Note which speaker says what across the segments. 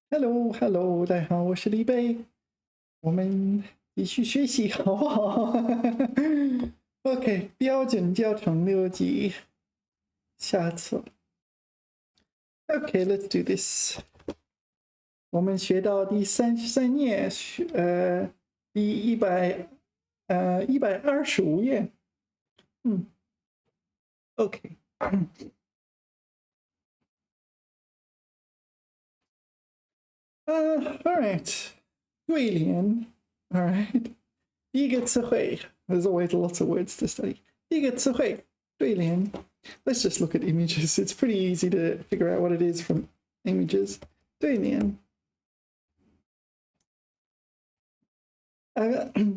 Speaker 1: Hello，Hello，大家好，我是李贝，我们继续学习好不好？OK，标准教程6级，下册。OK，let's do this。我们学到第33页，第125页。OK。All right，对联。All right，第一个词汇 ，there's always lots of words to study。第一个词汇，对联。Let's just look at images. It's pretty easy to figure out what it is from images. 对联。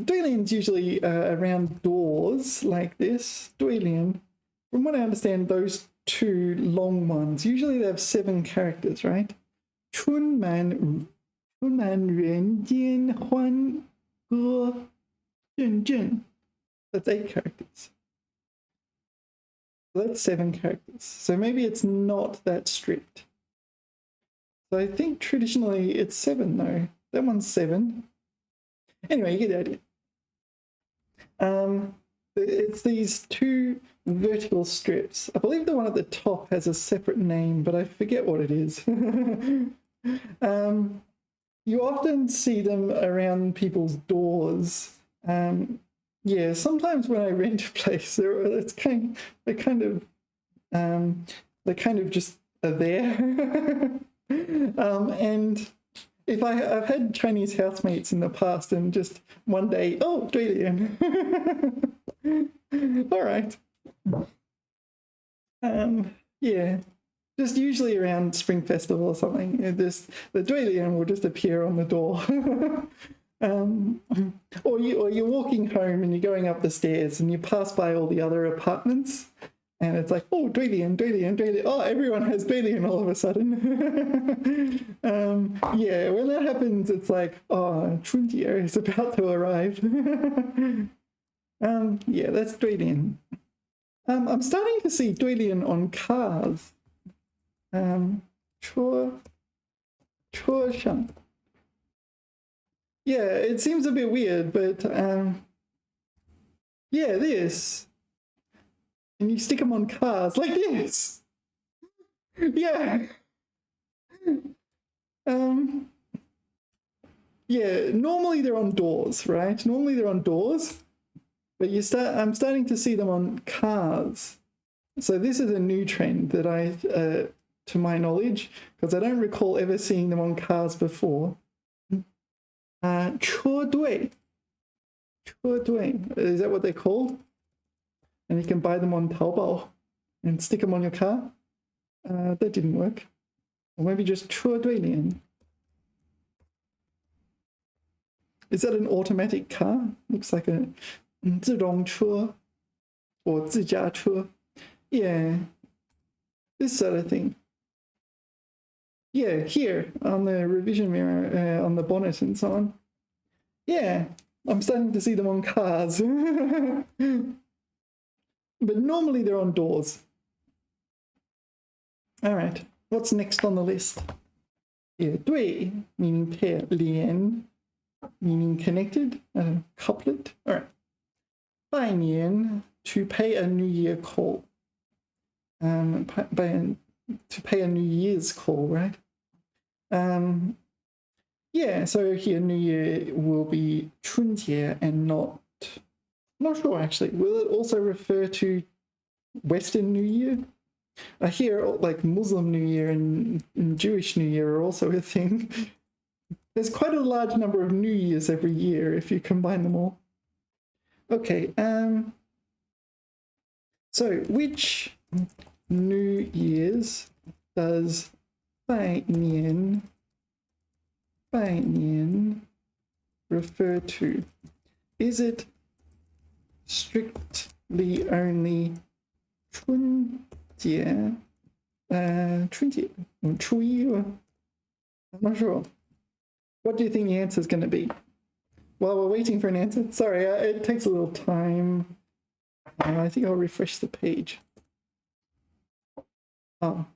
Speaker 1: 对联 is usually around doors like this. 对联. From what I understand, those two long ones, usually they have 7 characters, right? 春满人间欢歌阵阵. That's 8 characters. So that's 7 characters. So maybe it's not that strict. So I think traditionally it's 7 though. That one's 7. Anyway, you get the idea. It's these 2 vertical strips. I believe the one at the top has a separate name, but I forget what it is. You often see them around people's doors. Yeah, sometimes when I rent a place, they kind of just are there. And if I've had Chinese housemates in the past, and just one day, oh, 对联. All right. Yeah, just usually around Spring Festival or something. The 对联 will just appear on the door. Or you're walking home and you're going up the stairs and you pass by all the other apartments. And it's like, oh, 对联. Oh, everyone has 对联 all of a sudden. Yeah, when that happens, it's like, oh, 春节 is about to arrive. Yeah, that's 对联. I'm starting to see 对联 on cars. 车上. Yeah, it seems a bit weird, but yeah, this. And you stick them on cars like this. Yeah. Yeah, normally they're on doors, right? Normally they're on doors, but I'm starting to see them on cars. So this is a new trend that to my knowledge, because I don't recall ever seeing them on cars before. 车队. Is that what they're called? And you can buy them on Taobao and stick them on your car. That didn't work. Or maybe just 车对联. Is that an automatic car? Looks like a 自动车 or 自驾车. Yeah, this sort of thing. Yeah, here on the revision mirror, on the bonnet and so on. Yeah, I'm starting to see them on cars. But normally they're on doors. All right, what's next on the list? Yeah, 对 meaning pair, 联 meaning connected, couplet. All right. 拜年 to pay a New Year call. To pay a New Year's call, right? Yeah, so here New Year will be 春节 and not sure actually. Will it also refer to Western New Year? I hear like Muslim New Year and Jewish New Year are also a thing. There's quite a large number of New Years every year if you combine them all. Okay, so which New Year's does 拜年 refer to? Is it strictly only 春节? 春节, 初一? I'm not sure. What do you think the answer is going to be? While we're waiting for an answer, sorry, it takes a little time. I think I'll refresh the page. Oh.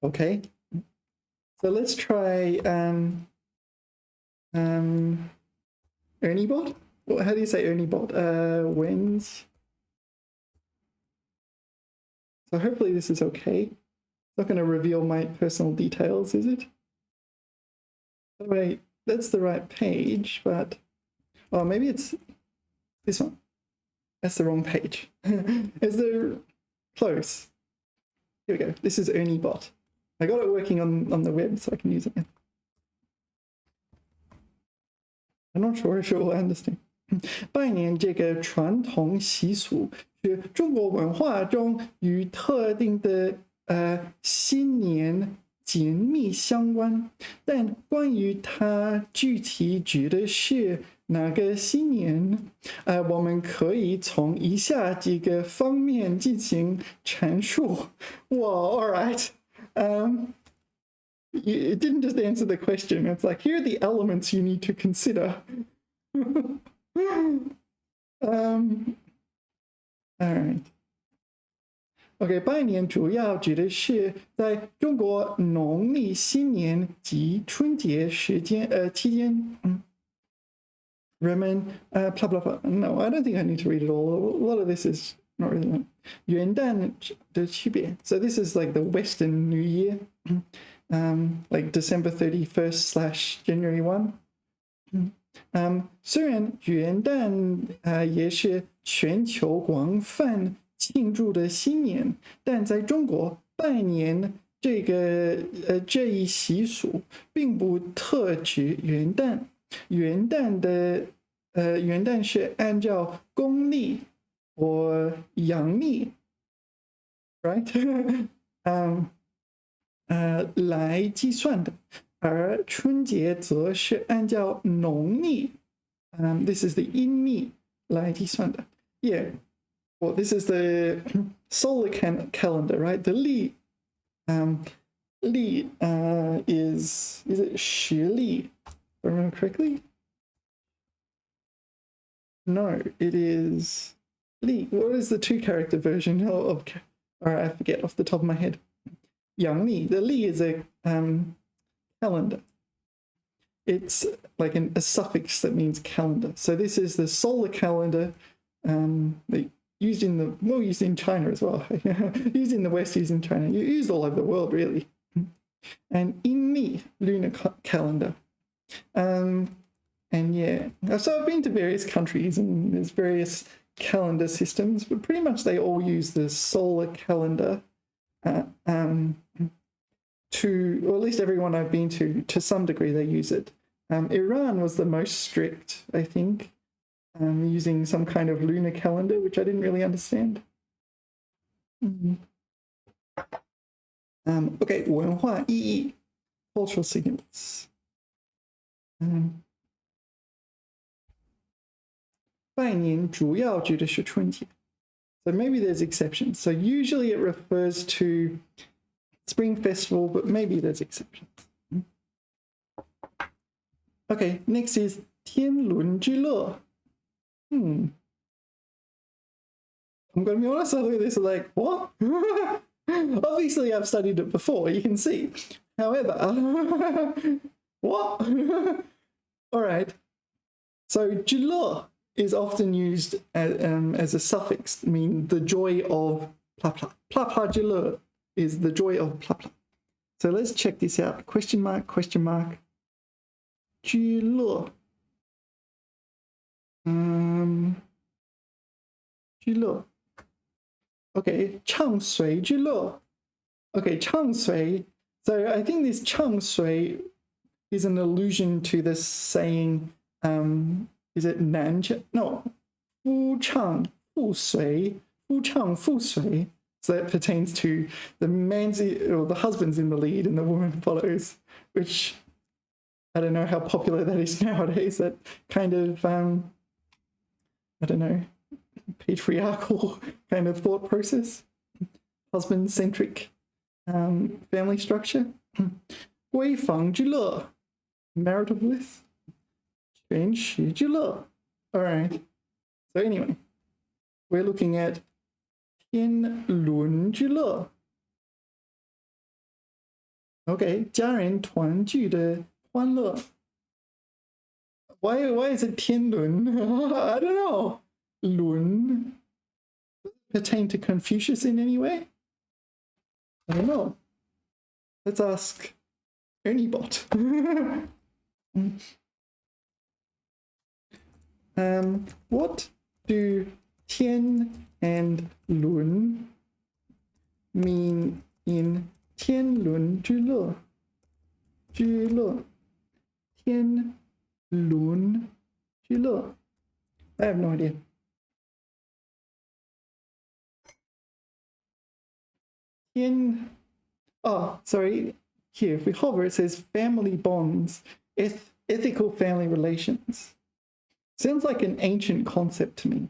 Speaker 1: Okay. So let's try Ernie bot. How do you say Ernie bot? When's. So hopefully this is okay. It's not going to reveal my personal details, is it? Wait, that's the right page, but oh, maybe it's this one. That's the wrong page. Is there close? Here we go. This is Ernie bot. I got it working on the web, so I can use it now. I'm not sure if it will understand. 拜年这个传统习俗是中国文化中与特定的新年紧密相关，但关于它具体指的是哪个新年，我们可以从以下几个方面进行阐述。Well, all right. It didn't just answer the question. It's like, here are the elements you need to consider. All right. OK， 拜年主要指的是在中国农历新年及春节期间，人们blah blah blah. No, I don't think I need to read it all. A lot of this is not really. 元旦的区别. So this is like the Western New Year, like December 31st / January 1. 虽然元旦也是全球广泛庆祝的新年，但在中国拜年这一习俗并不特指元旦。元旦是按照公历或阳历 ，right？ 来计算的。而春节则是按照农历，this is the 阴历来计算的。Yeah, well, this is the solar calendar, right? The 历is it 时历? If I remember correctly? No, it is 历. What is the 2-character version of? All right, I forget off the top of my head. 阳历. The 历 is a calendar. It's like a suffix that means calendar. So this is the solar calendar, used in China as well. Used in the West, used in China. Used all over the world, really. And Inmi lunar calendar. And yeah, so I've been to various countries and there's various calendar systems, but pretty much they all use the solar calendar. Or at least everyone I've been to some degree, they use it. Iran was the most strict, I think, using some kind of lunar calendar, which I didn't really understand. Okay, 文化意义 cultural significance. 拜年主要指的是春节. So maybe there's exceptions. So usually it refers to Spring Festival, but maybe there's exceptions. Okay, next is 天伦之乐. I'm going to be honest, I look at this like, what? Obviously, I've studied it before, you can see. However, what? All right. So, 之乐 is often used as a suffix, meaning the joy of pla pla. Pla pla 之乐 is the joy of pla pla. So let's check this out. Question mark, question mark. 之乐. 之乐. Okay, 唱随之乐. Okay, 唱随. So I think this 唱随 is an allusion to this saying, is it 男唱? No, 夫唱妇随. 夫唱妇随. So that pertains to the the husband's in the lead and the woman follows, which I don't know how popular that is nowadays. That kind of, I don't know, patriarchal kind of thought process, husband-centric family structure. 闺房之乐, marital bliss. 全食之乐. All right. So anyway, we're looking at 天伦之乐. OK，家人团聚的欢乐。Why is it 天伦 I don't know. 伦 pertain to Confucius in any way? I don't know. Let's ask Erniebot. What do Tian and Lun mean in Tianlun 之乐？之乐，天伦之乐。I have no idea. Oh, sorry. Here, if we hover, it says family bonds, ethical family relations. Sounds like an ancient concept to me.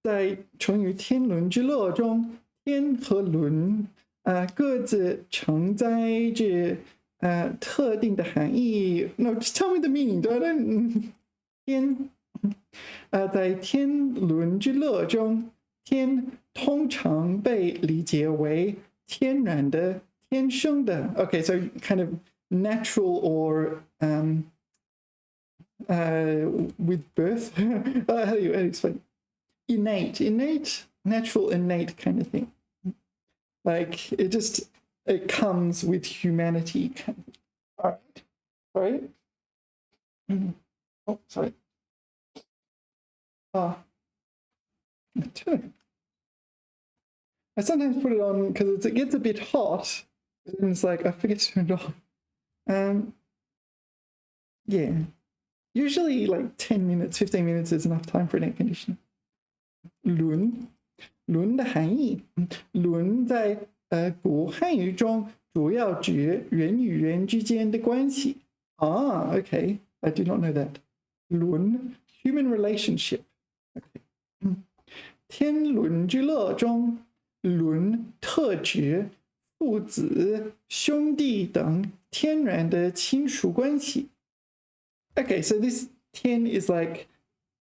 Speaker 1: 在成语天伦之乐中，天和伦各自承载着特定的含义。No, just tell me the meaning. 天在天伦之乐中，天通常被理解为天然的、天生的。Okay, so kind of natural or with birth. How do you explain? Innate, natural, innate kind of thing. Like it comes with humanity. All right. Oh, sorry. I sometimes put it on because it gets a bit hot, and it's like I forget to turn it on. Yeah. Usually like 10 minutes, 15 minutes is enough time for an air conditioner. 伦的含义，伦在古汉语中主要指人与人之间的关系。Okay, I do not know that. 伦 human relationship. Okay. 天伦之乐中，伦特指父子、兄弟等天然的亲属关系。Okay, so this 天 is like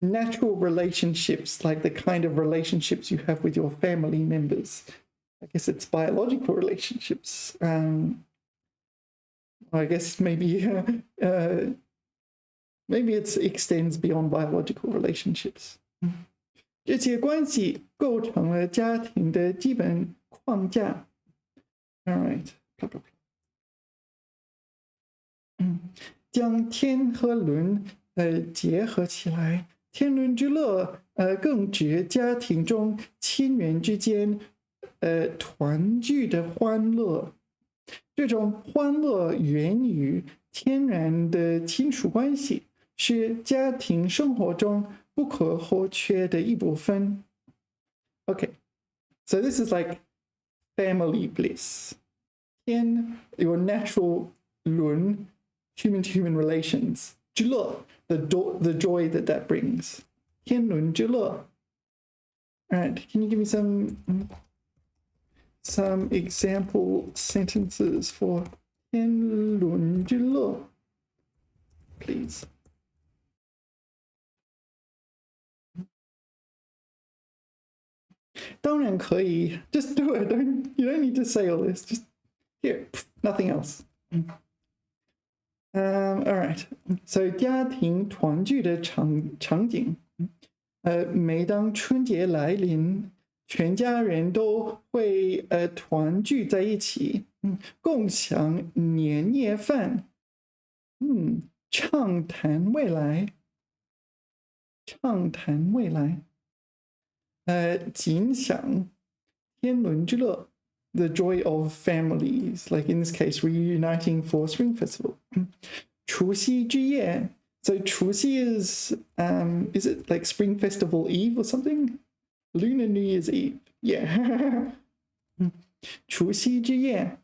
Speaker 1: natural relationships, like the kind of relationships you have with your family members. I guess it's biological relationships. I guess maybe it extends beyond biological relationships. 这些关系构成了家庭的基本框架。All right. 将天和伦结合起来。天伦之乐，更指家庭中亲人之间，团聚的欢乐。这种欢乐源于天然的亲属关系，是家庭生活中不可或缺的一部分。Okay, so this is like family bliss. 天 your natural 伦 human-to-human relations. 之乐 the joy that brings. 天伦之乐. All right, can you give me some example sentences for 天伦之乐, please? Just do it. You don't need to say all this. Just here, nothing else. All right. So 家庭团聚的场景，每当春节来临，全家人都会团聚在一起，共享年夜饭，畅谈未来，尽享天伦之乐。The joy of families, like in this case, reuniting for Spring Festival. 除夕之夜. So 除夕is it like Spring Festival Eve or something? Lunar New Year's Eve. Yeah. 除夕之夜,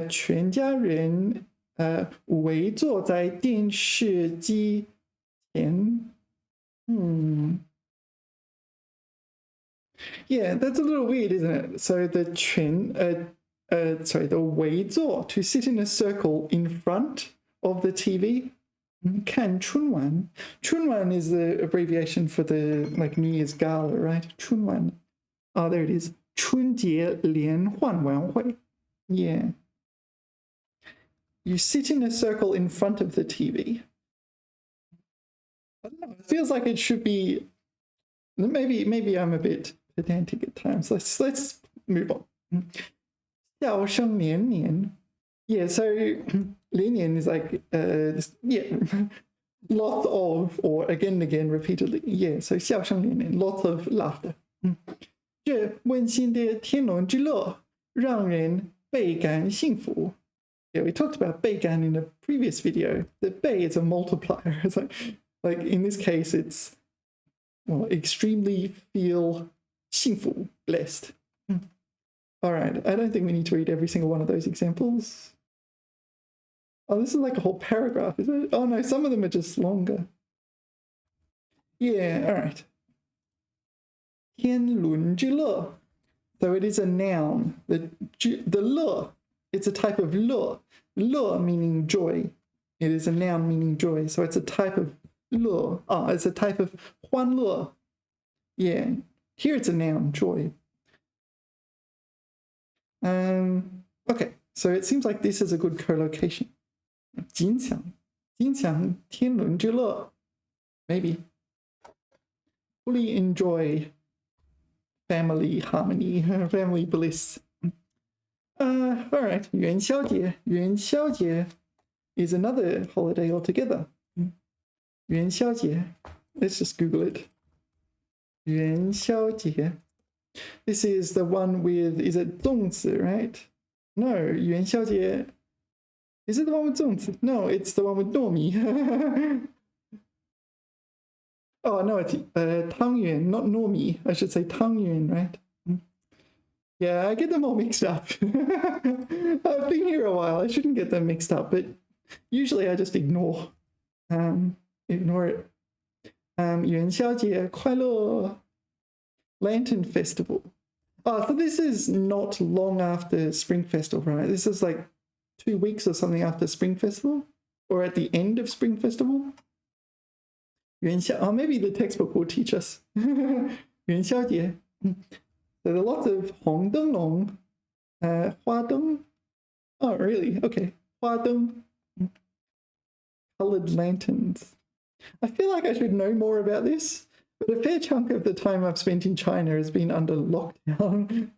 Speaker 1: 全家人围坐在电视机前. Yeah, that's a little weird, isn't it? So the the 围坐 to sit in a circle in front of the TV. 看春晚. Chunwan is the abbreviation for the like New Year's gala, right? Chunwan. Oh, there it is. 春节联欢晚会. Yeah. You sit in a circle in front of the TV. I don't know, it feels like it should be, maybe I'm a bit pedantic at times. Let's move on. 笑声连连. Yeah, so 连连 is like, yeah, lot of, or again and again repeatedly. Yeah, so 笑声连连, lot of laughter. 这温馨的天伦之乐让人倍感幸福. Yeah, we talked about 倍感 in a previous video. The 倍 is a multiplier. It's like in this case, it's well, extremely feel 幸福, blessed. All right, I don't think we need to read every single one of those examples. Oh, this is like a whole paragraph, is it? Oh no, some of them are just longer. Yeah, all right. 天伦之乐. So it is a noun. The 乐, it's a type of 乐. 乐 meaning joy. It is a noun meaning joy. So it's a type of 乐. Oh, it's a type of 欢乐. Yeah, here it's a noun, joy. Okay, so it seems like this is a good co-location. 金强天伦之乐. Maybe. Fully enjoy family harmony, family bliss. All right, 元宵节. 元宵节 is another holiday altogether. 元宵节. Let's just Google it. 元宵节. This is the one with, is it 粽子, right? No, 元宵节. Is it the one with 粽子? No, it's the one with 糯米. Oh, no, it's 汤圆, not 糯米. I should say 汤圆, right? Yeah, I get them all mixed up. I've been here a while. I shouldn't get them mixed up, but usually I just ignore it. 元宵节快乐. Lantern Festival. Oh, so this is not long after Spring Festival, right? This is like 2 weeks or something after Spring Festival, or at the end of Spring Festival. 元宵. Oh, maybe the textbook will teach us. 元宵节. So there are lots of 红灯笼, 花灯. Oh, really? Okay. 花灯. Colored lanterns. I feel like I should know more about this, but a fair chunk of the time I've spent in China has been under lockdown.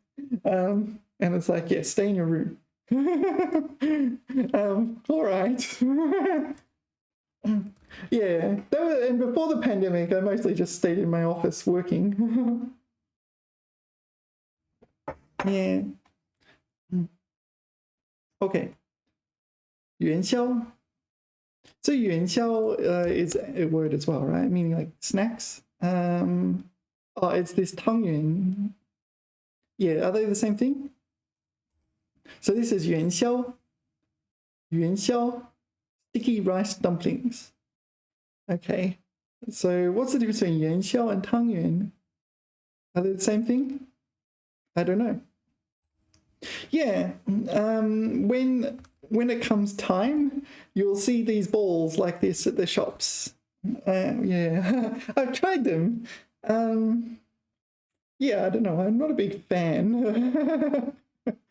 Speaker 1: And it's like, yeah, stay in your room. All right. Yeah, and before the pandemic, I mostly just stayed in my office working. Yeah. Okay. 元宵. So 元宵is a word as well, right? Meaning like snacks. Oh, it's this 汤圆. Yeah, are they the same thing? So this is 元宵. 元宵, sticky rice dumplings. Okay. So what's the difference between 元宵and 汤圆? Are they the same thing? I don't know. Yeah, when it comes time, you'll see these balls like this at the shops. Yeah, I've tried them. Yeah, I don't know. I'm not a big fan.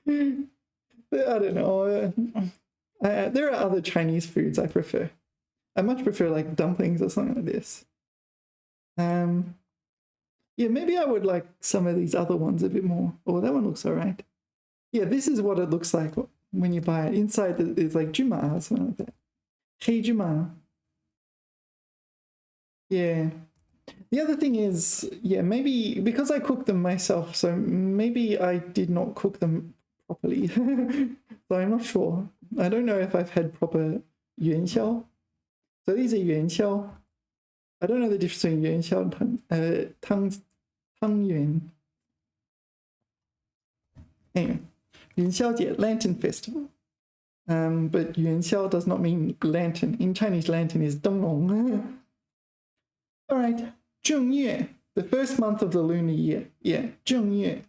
Speaker 1: I don't know. There are other Chinese foods I prefer. I much prefer like dumplings or something like this. Yeah, maybe I would like some of these other ones a bit more. Oh, that one looks all right. Yeah, this is what it looks like when you buy it. Inside it's like juma or something like that. Hey juma. Yeah. The other thing is, yeah, maybe because I cooked them myself, so maybe I did not cook them properly. So I'm not sure. I don't know if I've had proper 元宵. So these are 元宵. I don't know the difference between 元宵and 汤圆. Anyway, 元宵节, Lantern Festival. But 元宵 does not mean lantern. In Chinese, lantern is 灯笼. All right, 正月, the first month of the lunar year. Yeah, 正月.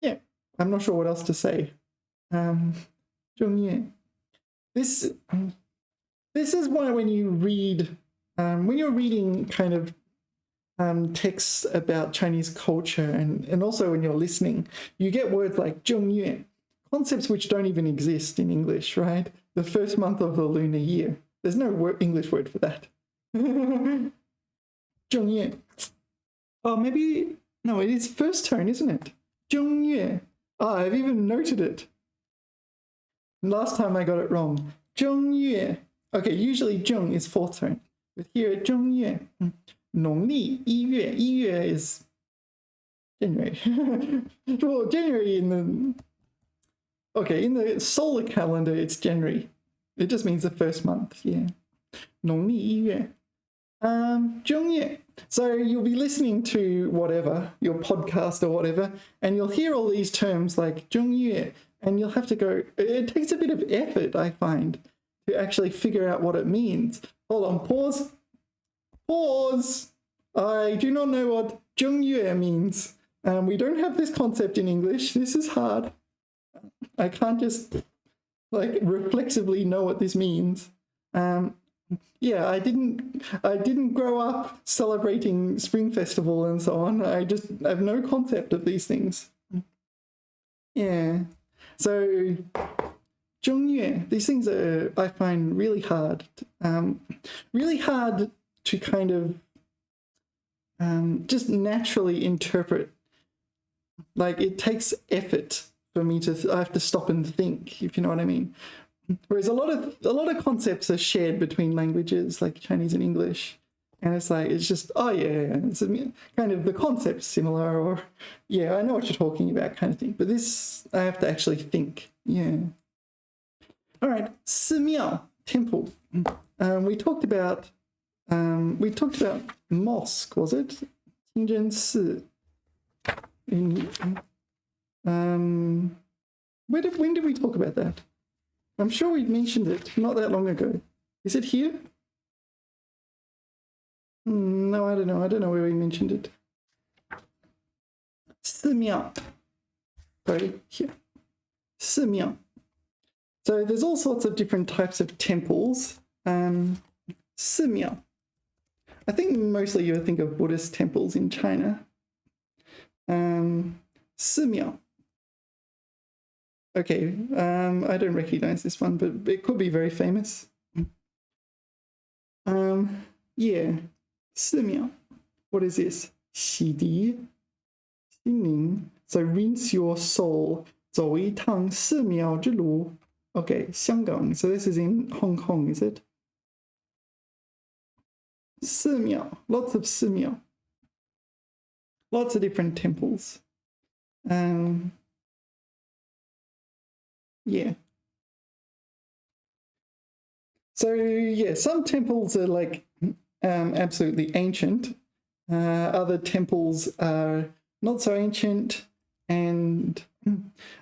Speaker 1: Yeah, I'm not sure what else to say. 正月. This is why when you read, when you're reading kind of texts about Chinese culture, and also when you're listening, you get words like 正月, concepts which don't even exist in English, right? The first month of the lunar year. There's no English word for that. 正月. Oh, maybe, no, it is first tone, isn't it? 正月. Oh, I've even noted it. Last time I got it wrong. 正月. Okay, usually 正 is fourth tone. But here, 正月. 农历1月. 1月 is January. Well, January in the solar calendar, it's January. It just means the first month, yeah. 农历1月. 正月. So you'll be listening to whatever, your podcast or whatever, and you'll hear all these terms like 正月, and you'll have to go, it takes a bit of effort, I find, to actually figure out what it means. Hold on, pause. Pause. I do not know what 正月 means. We don't have this concept in English. This is hard. I can't just like reflexively know what this means. Yeah, I didn't grow up celebrating Spring Festival and so on. I have no concept of these things. Yeah. So 正月, these things are, I find, really hard. Really hard to kind of just naturally interpret. Like, it takes effort for me I have to stop and think, if you know what I mean. Whereas a lot of concepts are shared between languages, like Chinese and English. And it's like, it's just, oh yeah, it's kind of the concept's similar, or yeah, I know what you're talking about kind of thing. But this, I have to actually think, yeah. All right, 寺庙, temple. We talked about mosque, was it? 清真寺. When did we talk about that? I'm sure we mentioned it not that long ago. Is it here? No, I don't know. I don't know where we mentioned it. 寺庙. Sorry, here. 寺庙. So there's all sorts of different types of temples. 寺庙. I think mostly you would think of Buddhist temples in China. 寺庙. Okay, I don't recognize this one, but it could be very famous. Yeah, 寺庙. What is this? 洗涤, 心灵. So rinse your soul. 走一趟寺庙之路. Okay, 香港. So this is in Hong Kong, is it? 寺庙. Lots of 寺庙. Lots of different temples. Yeah. So yeah, some temples are like absolutely ancient. Other temples are not so ancient, and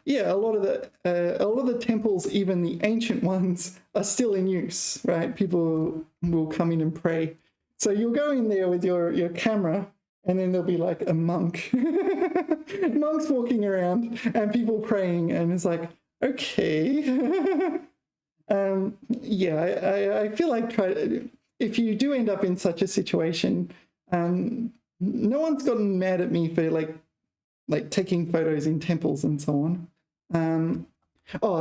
Speaker 1: yeah, a lot of the temples, even the ancient ones, are still in use. Right? People will come in and pray. So you'll go in there with your camera, and then there'll be like a monk, monks walking around, and people praying, and it's like, okay. Yeah, I feel like if you do end up in such a situation, no one's gotten mad at me for like taking photos in temples and so on.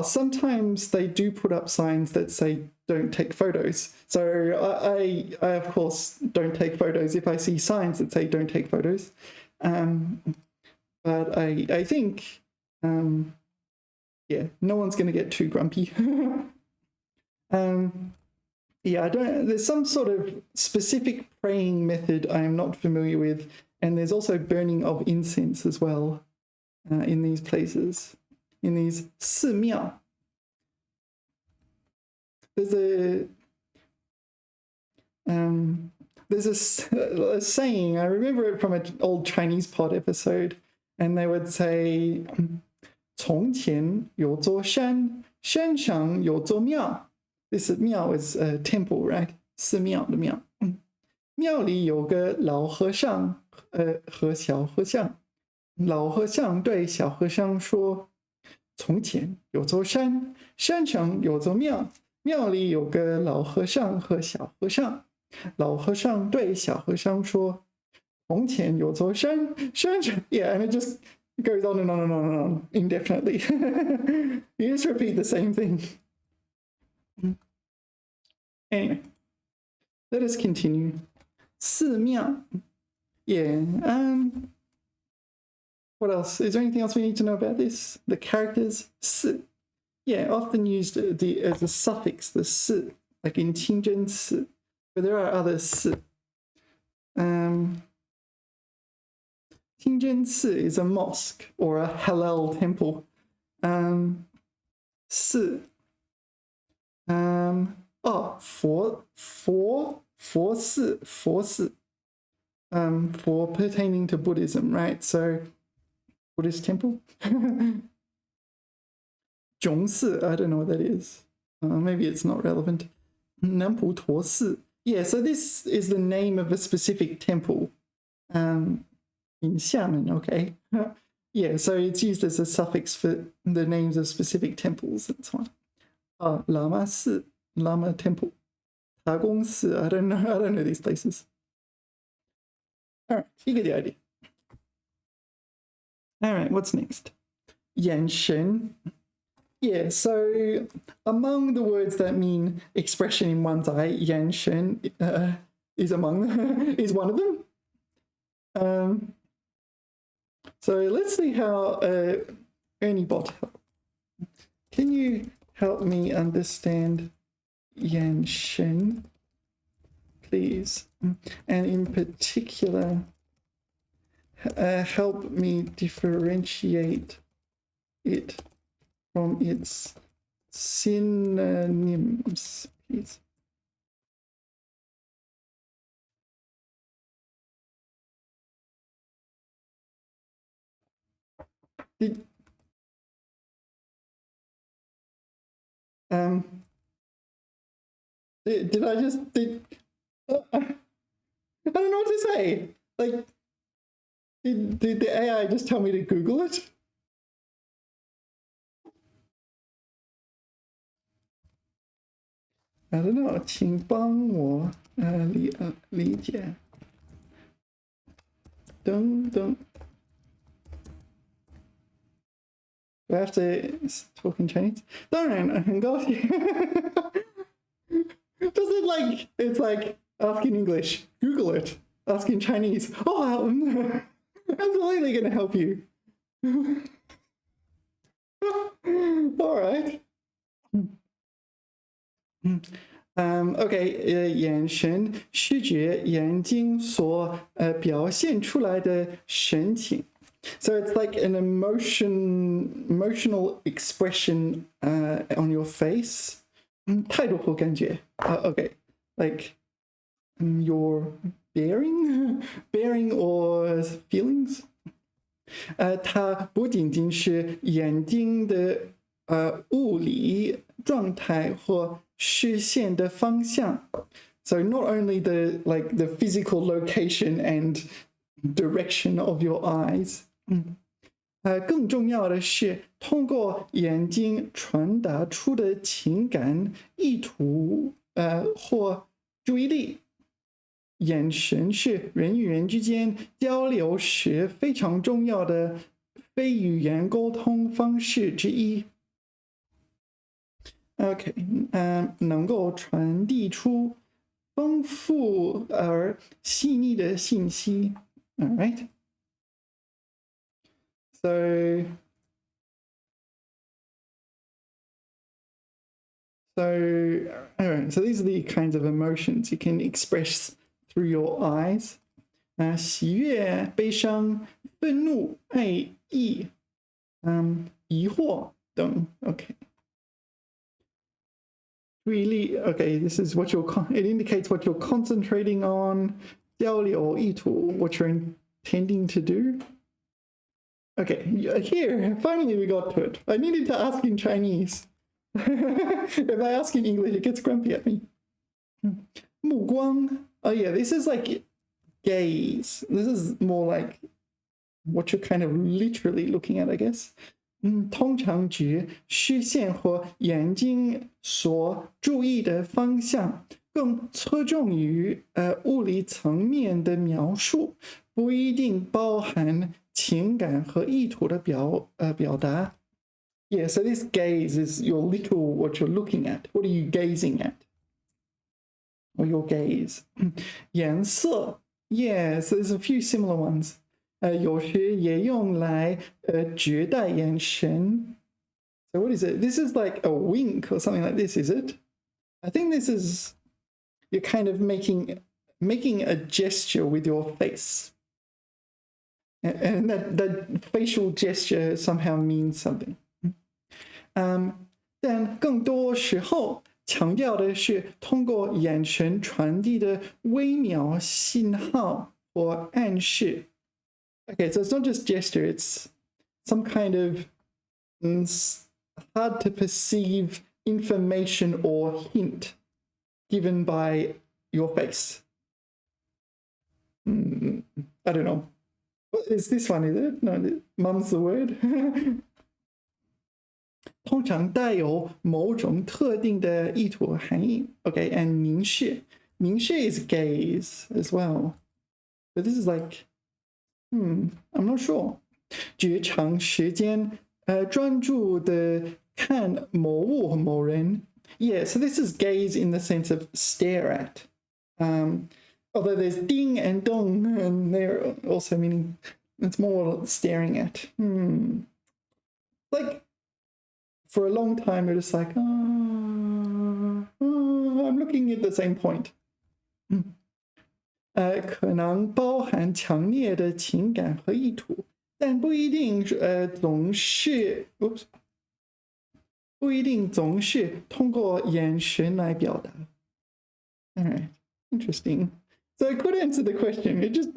Speaker 1: Sometimes they do put up signs that say don't take photos. So I of course don't take photos if I see signs that say don't take photos. But I think yeah, no one's going to get too grumpy. Yeah, there's some sort of specific praying method I am not familiar with, and there's also burning of incense as well in these places, in these 寺庙. There's a saying, I remember it from an old Chinese pod episode, and they would say, 从前有座山，山上有座庙. This miao is a temple, right? 寺庙的庙。庙里有个老和尚和小和尚。老和尚对小和尚说：“从前有座山，山上有座庙，庙里有个老和尚和小和尚。”老和尚对小和尚说：“从前有座山，yeah, and it just goes on and on and on and on indefinitely. You just repeat the same thing. Anyway, let us continue. 寺庙, yeah. What else? Is there anything else we need to know about this? The characters 寺, yeah, often used as a suffix, the 寺, like in 清真寺, but there are other 寺. 清真寺 is a mosque or a halal temple. 寺, for pertaining to Buddhism, right? So Buddhist temple. 囧寺, I don't know what that is. Maybe it's not relevant. 南普陀寺. Yeah, so this is the name of a specific temple in Xiamen, okay? Yeah, so it's used as a suffix for the names of specific temples and so on. Lama Si, Lama Temple. Tagong Si, I don't know these places. All right, you get the idea. All right, what's next? Yan Shen. Yeah, so among the words that mean expression in one's eye, Yan Shen is one of them. So let's see how Ernie Bot, can you help me understand Yan Shen, please? And in particular, help me differentiate it from its synonyms, please. Did I just I don't know what to say. Like, did the AI just tell me to Google it? I don't know. 请帮我理解。等。Do I have to talk in Chinese? 当然，很高兴。Does it like, it's like asking English, Google it. Asking Chinese, oh, I'm absolutely going to help you. All right. Okay, 眼神视觉眼睛所表现出来的神情。So it's like an emotional expression on your face. 态度和感觉. Okay, like your bearing or feelings. 它不仅仅是眼睛的物理状态或视线的方向. So not only the physical location and direction of your eyes. 更重要的是通过眼睛传达出的情感意图或注意力。眼神是人与人之间交流时非常重要的非语言沟通方式之一。OK, 能够传递出丰富而细腻的信息。All right. So these are the kinds of emotions you can express through your eyes. 喜悦、悲伤、愤怒、爱意、疑惑等。Okay. Really, okay, this is what it indicates what you're concentrating on. 交流意图, what you're intending to do. Okay, here, finally we got to it. I needed to ask in Chinese. If I ask in English, it gets grumpy at me. 目光. Oh yeah, this is like gaze. This is more like what you're kind of literally looking at, I guess. 通常指视线或眼睛所注意的方向更侧重于物理层面的描述，不一定包含情感和意图的表达。Yeah, so this gaze is your little what you're looking at. What are you gazing at? Or your gaze. 颜色 Yeah, so there's a few similar ones. 有时也用来觉代眼神。So what is it? This is like a wink or something like this, is it? I think this is you're kind of making a gesture with your face. And that facial gesture somehow means something. 但更多时候强调的是通过眼神传递的微妙信号或暗示。Okay, so it's not just gesture, it's some kind of hard to perceive information or hint given by your face. I don't know. What is this one, is it? No, mum's the word. 通常带有某种特定的意图和含义。Okay, and 凝视 is gaze as well. But this is like, I'm not sure. 觉长时间专注的看某物和某人。Yeah, so this is gaze in the sense of stare at. Although there's ding and dong, and they're also meaning it's more staring at. Like, for a long time, you're just like, I'm looking at the same point. 可能包含强烈的情感和意图，但不一定总是通过眼神来表达。All right, interesting. So I could answer the question. It just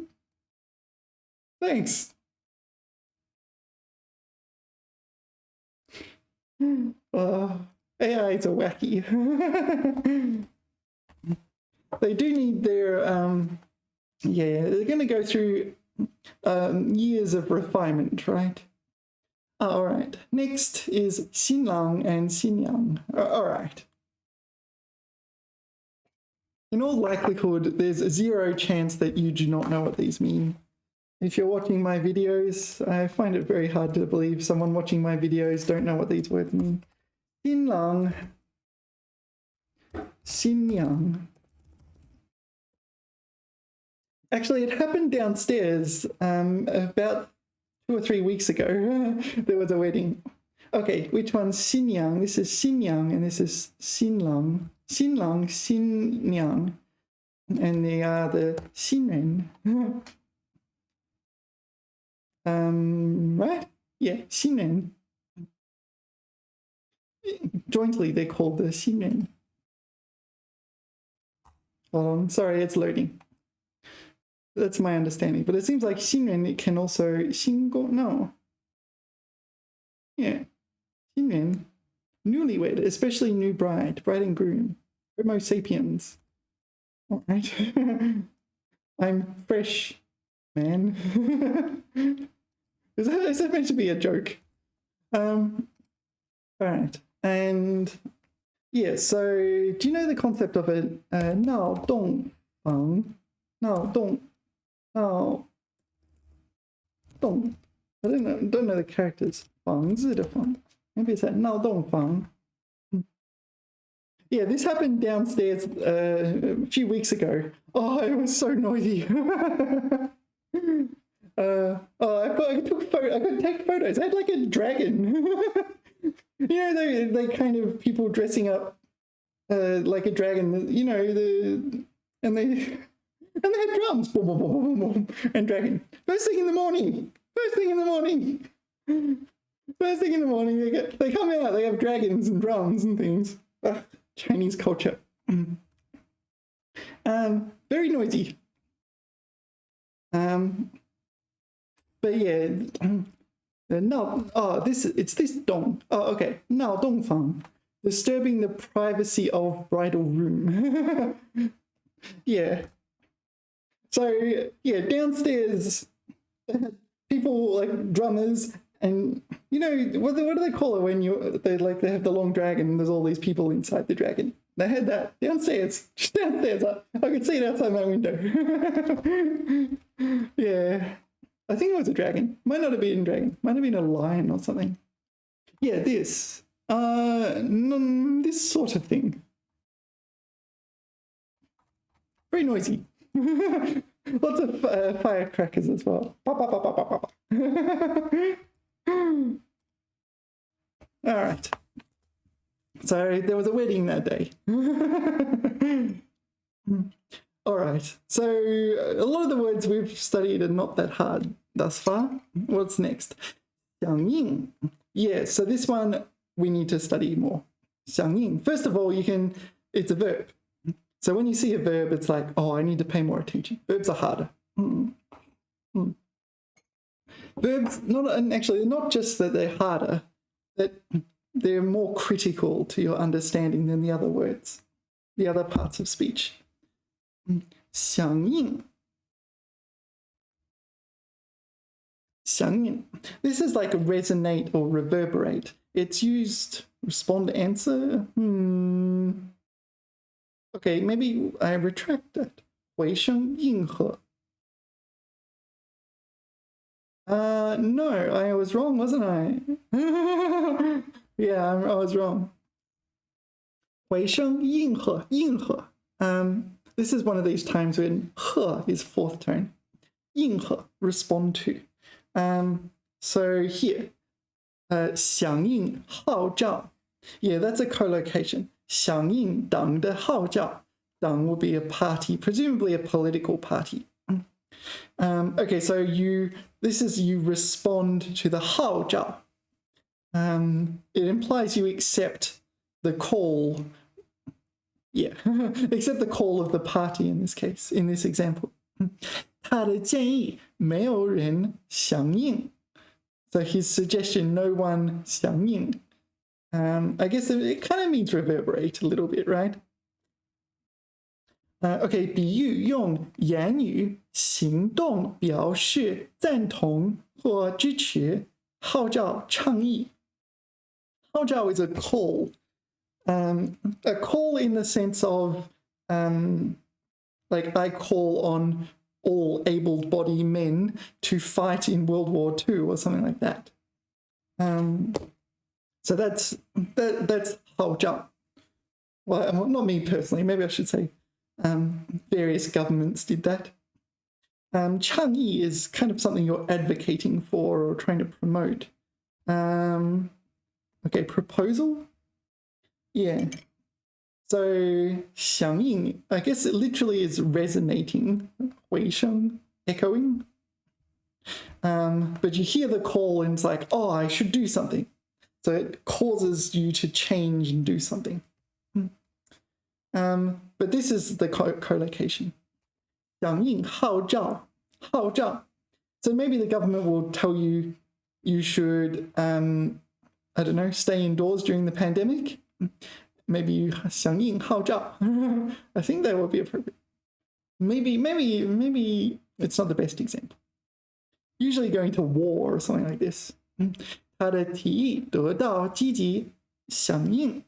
Speaker 1: thanks. AIs are wacky. They do need their they're going to go through years of refinement, right? All right. Next is 新郎 and 新娘. All right. In all likelihood, there's a 0 chance that you do not know what these mean. If you're watching my videos, I find it very hard to believe someone watching my videos don't know what these words mean. 新郎, 新娘. Actually, it happened downstairs about 2 or 3 weeks ago. There was a wedding. Okay, which one's 新娘? This is 新娘 and this is 新郎. 新郎, 新娘. And they are the 新人. Right? Yeah, 新人. Jointly, they're called the 新人. Sorry, it's loading. That's my understanding. But it seems like 新人, it can also 新婚, no. Yeah. 新人. Newlywed, especially new bride and groom. Homo sapiens. All right. I'm fresh, man. Is that meant to be a joke? All right. And yeah, so do you know the concept of a 闹洞房? 闹洞. I don't know the characters. 房子的房. Maybe it's that 闹洞房. Yeah, this happened downstairs a few weeks ago. Oh, it was so noisy. I could take photos. I had like a dragon. You know, they kind of people dressing up like a dragon. You know, and they had drums, boom, boom, boom, boom, boom, and dragon. First thing in the morning. They come out. They have dragons and drums and things. Chinese culture. Very noisy. But yeah, it's this dong. Oh, okay. 闹洞房, disturbing the privacy of bridal room. Yeah. So yeah, downstairs, people like drummers, and you know what do they call it when they have the long dragon and there's all these people inside the dragon? I heard that downstairs. Downstairs. I could see it outside my window. Yeah. I think it was a dragon. Might not have been a dragon. Might have been a lion or something. Yeah, this. This sort of thing. Very noisy. Lots of firecrackers as well. All right. So there was a wedding that day. All right. So a lot of the words we've studied are not that hard thus far. What's next? 响应. Yeah, so this one we need to study more. 响应. First of all, it's a verb. So when you see a verb, it's like, oh, I need to pay more attention. Verbs are harder. Verbs, not just that they're harder, that they're more critical to your understanding than the other words, the other parts of speech. 响应. 响应. This is like a resonate or reverberate. It's used respond, answer. Okay, maybe I retract that. 回声应和. No, I was wrong, wasn't I? Yeah, I was wrong. 回声应和, 应和. This is one of these times when 和 is fourth tone. 应和, respond to. So here, 响应号召. Yeah, that's a collocation. 响应党的号召. 党 will be a party, presumably a political party. Okay, so you respond to the 号召. It implies you accept the call. Yeah, accept the call of the party in this case, in this example. 他的建议没有人响应. So his suggestion, no one 响应. I guess it kind of means reverberate a little bit, right? Okay, 比喻用言语、行动表示赞同或支持，号召、倡议。号召 is a call. A call in the sense of, like I call on all able-bodied men to fight in World War II or something like that. So that's 号召. Well, not me personally. Maybe I should say various governments did that. 倡议 is kind of something you're advocating for or trying to promote. Okay, proposal? Yeah. So 响应, I guess it literally is resonating, 回声, echoing. But you hear the call and it's like, oh, I should do something. So it causes you to change and do something. But this is the collocation. 响应号召, 号召. So maybe the government will tell you you should, I don't know, stay indoors during the pandemic. Maybe you 响应号召. I think that would be appropriate. Maybe it's not the best example. Usually going to war or something like this. 他的提议得到积极响应.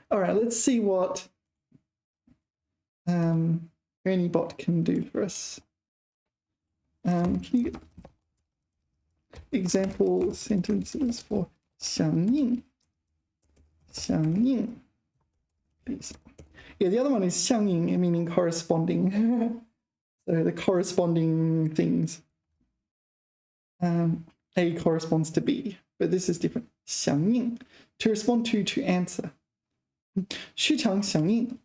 Speaker 1: All right, let's see what ErnieBot can do for us. Can you get example sentences for 响应? 响应, please. Yeah, the other one is 相应, meaning corresponding. So the corresponding things. A corresponds to B, but this is different. 响应, to respond to answer. 市场响应.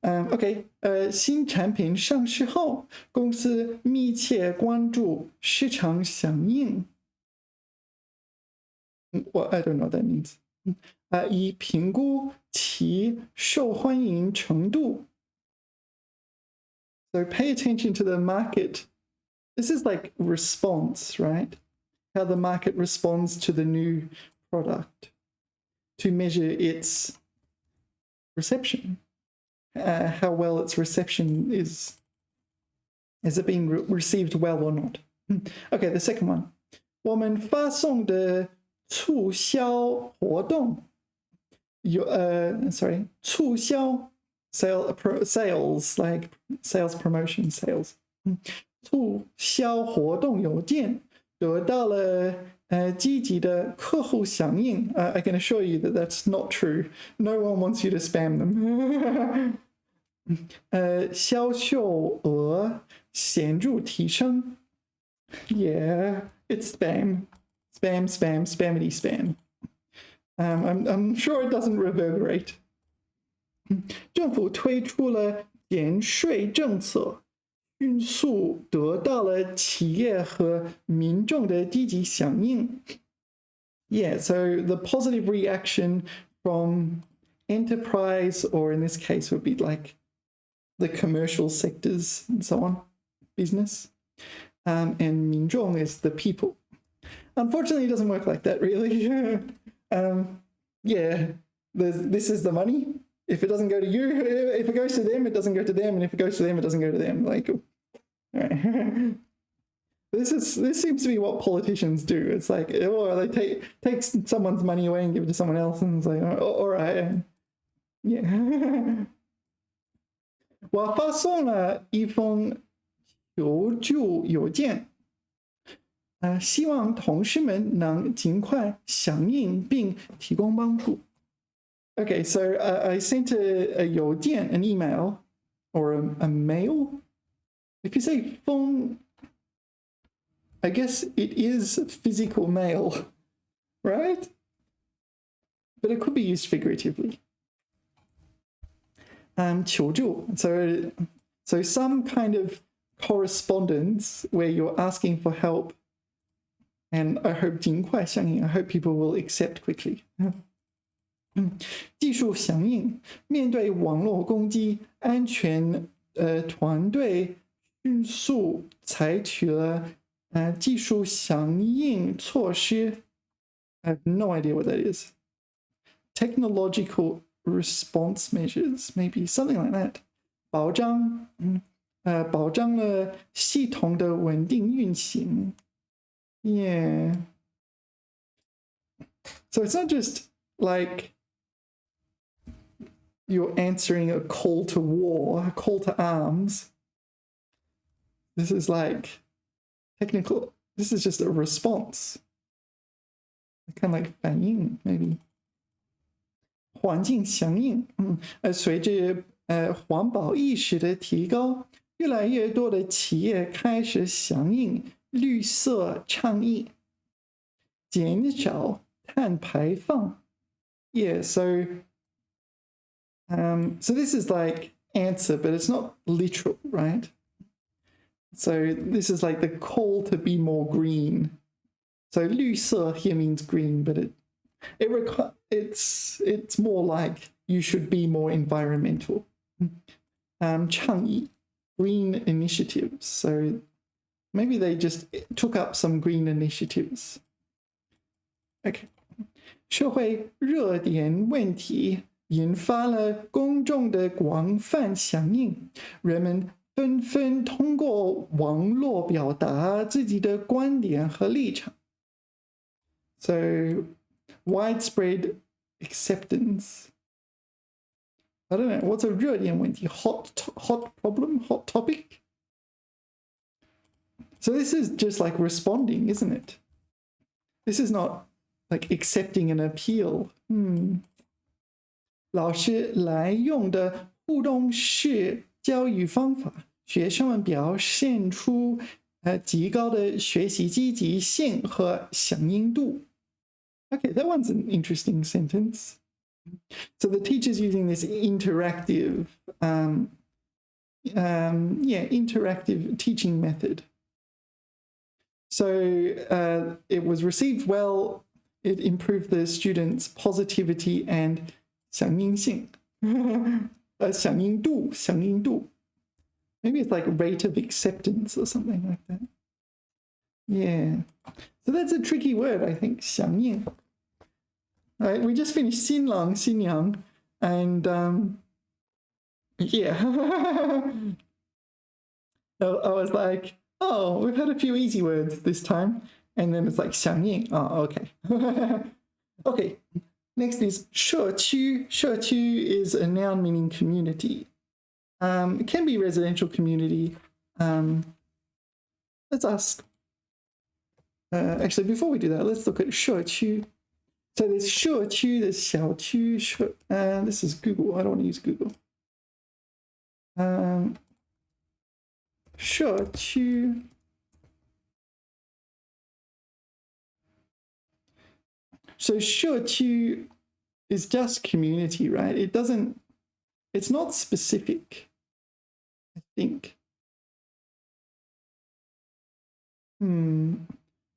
Speaker 1: Okay, 新产品上市后，公司密切关注市场响应. Well, I don't know what that means. 以评估其受欢迎程度. So pay attention to the market. This is like response, right? How the market responds to the new product to measure its reception. How well its reception is. Is it being received well or not? Okay, the second one. 我们发送的促销活动 sorry, 促销 sales like sales promotion sales 促销活动邮件得到了积极的客户响应。I can assure you that that's not true. No one wants you to spam them. 销售额显著提升。Yeah, it's spam. Spam, spam, spammity spam. I'm sure it doesn't reverberate. 政府推出了减税政策，迅速得到了企业和民众的积极响应。Yeah, so the positive reaction from enterprise, or in this case would be like the commercial sectors and so on, business. And 民众 is the people. Unfortunately, it doesn't work like that, really. Yeah, this is the money. If it doesn't go to you, if it goes to them, it doesn't go to them, and if it goes to them, it doesn't go to them. Like, all right. This seems to be what politicians do. It's like, or they take someone's money away and give it to someone else, and it's like, oh, all right, yeah. 我发送了一封求救邮件，希望同事们能尽快响应并提供帮助。Okay, so I sent a 邮件, an email, or a mail. If you say 封, I guess it is physical mail, right? But it could be used figuratively. 求助, so some kind of correspondence where you're asking for help, and I hope 尽快响应, I hope people will accept quickly. 技术响应，面对网络攻击，安全团队迅速采取了技术响应措施。I have no idea what that is. Technological response measures, maybe something like that. 保障了系统的稳定运行。Yeah. So it's not just like you're answering a call to war, a call to arms. This is like technical, this is just a response. Kind of like 反应 maybe. 环境响应，随着环保意识的提高，越来越多的企业开始响应绿色倡议，减少碳排放。Yeah, so this is like answer, but it's not literal, right? So this is like the call to be more green. So 绿色 here means green, but it's more like you should be more environmental. 倡议 green initiatives. So maybe they just took up some green initiatives. Okay. 社会热点问题引发了公众的广泛响应，人们纷纷通过网络表达自己的观点和立场。So widespread acceptance. I don't know, what's a 热点问题? Hot problem? Hot topic? So this is just like responding, isn't it? This is not like accepting an appeal. 老师来用的互动式教育方法，学生们表现出极高的学习积极性和响应度。Okay, that one's an interesting sentence. So the teacher's using this interactive, interactive teaching method. So it was received well. It improved the students' positivity and 响应性. 响应度. Maybe it's like rate of acceptance or something like that. Yeah. So that's a tricky word, I think, 响应. Right, we just finished 新郎新娘, and yeah. I was like, oh, we've had a few easy words this time, and then it's like 响应. Oh, okay. Okay. Next is 社区. 社区 is a noun meaning community. It can be residential community. Let's ask. Actually, before we do that, let's look at 社区. So there's 社区, there's 小区. This is Google. I don't want to use Google. 社区. So 社区 is just community, right? It's not specific, I think.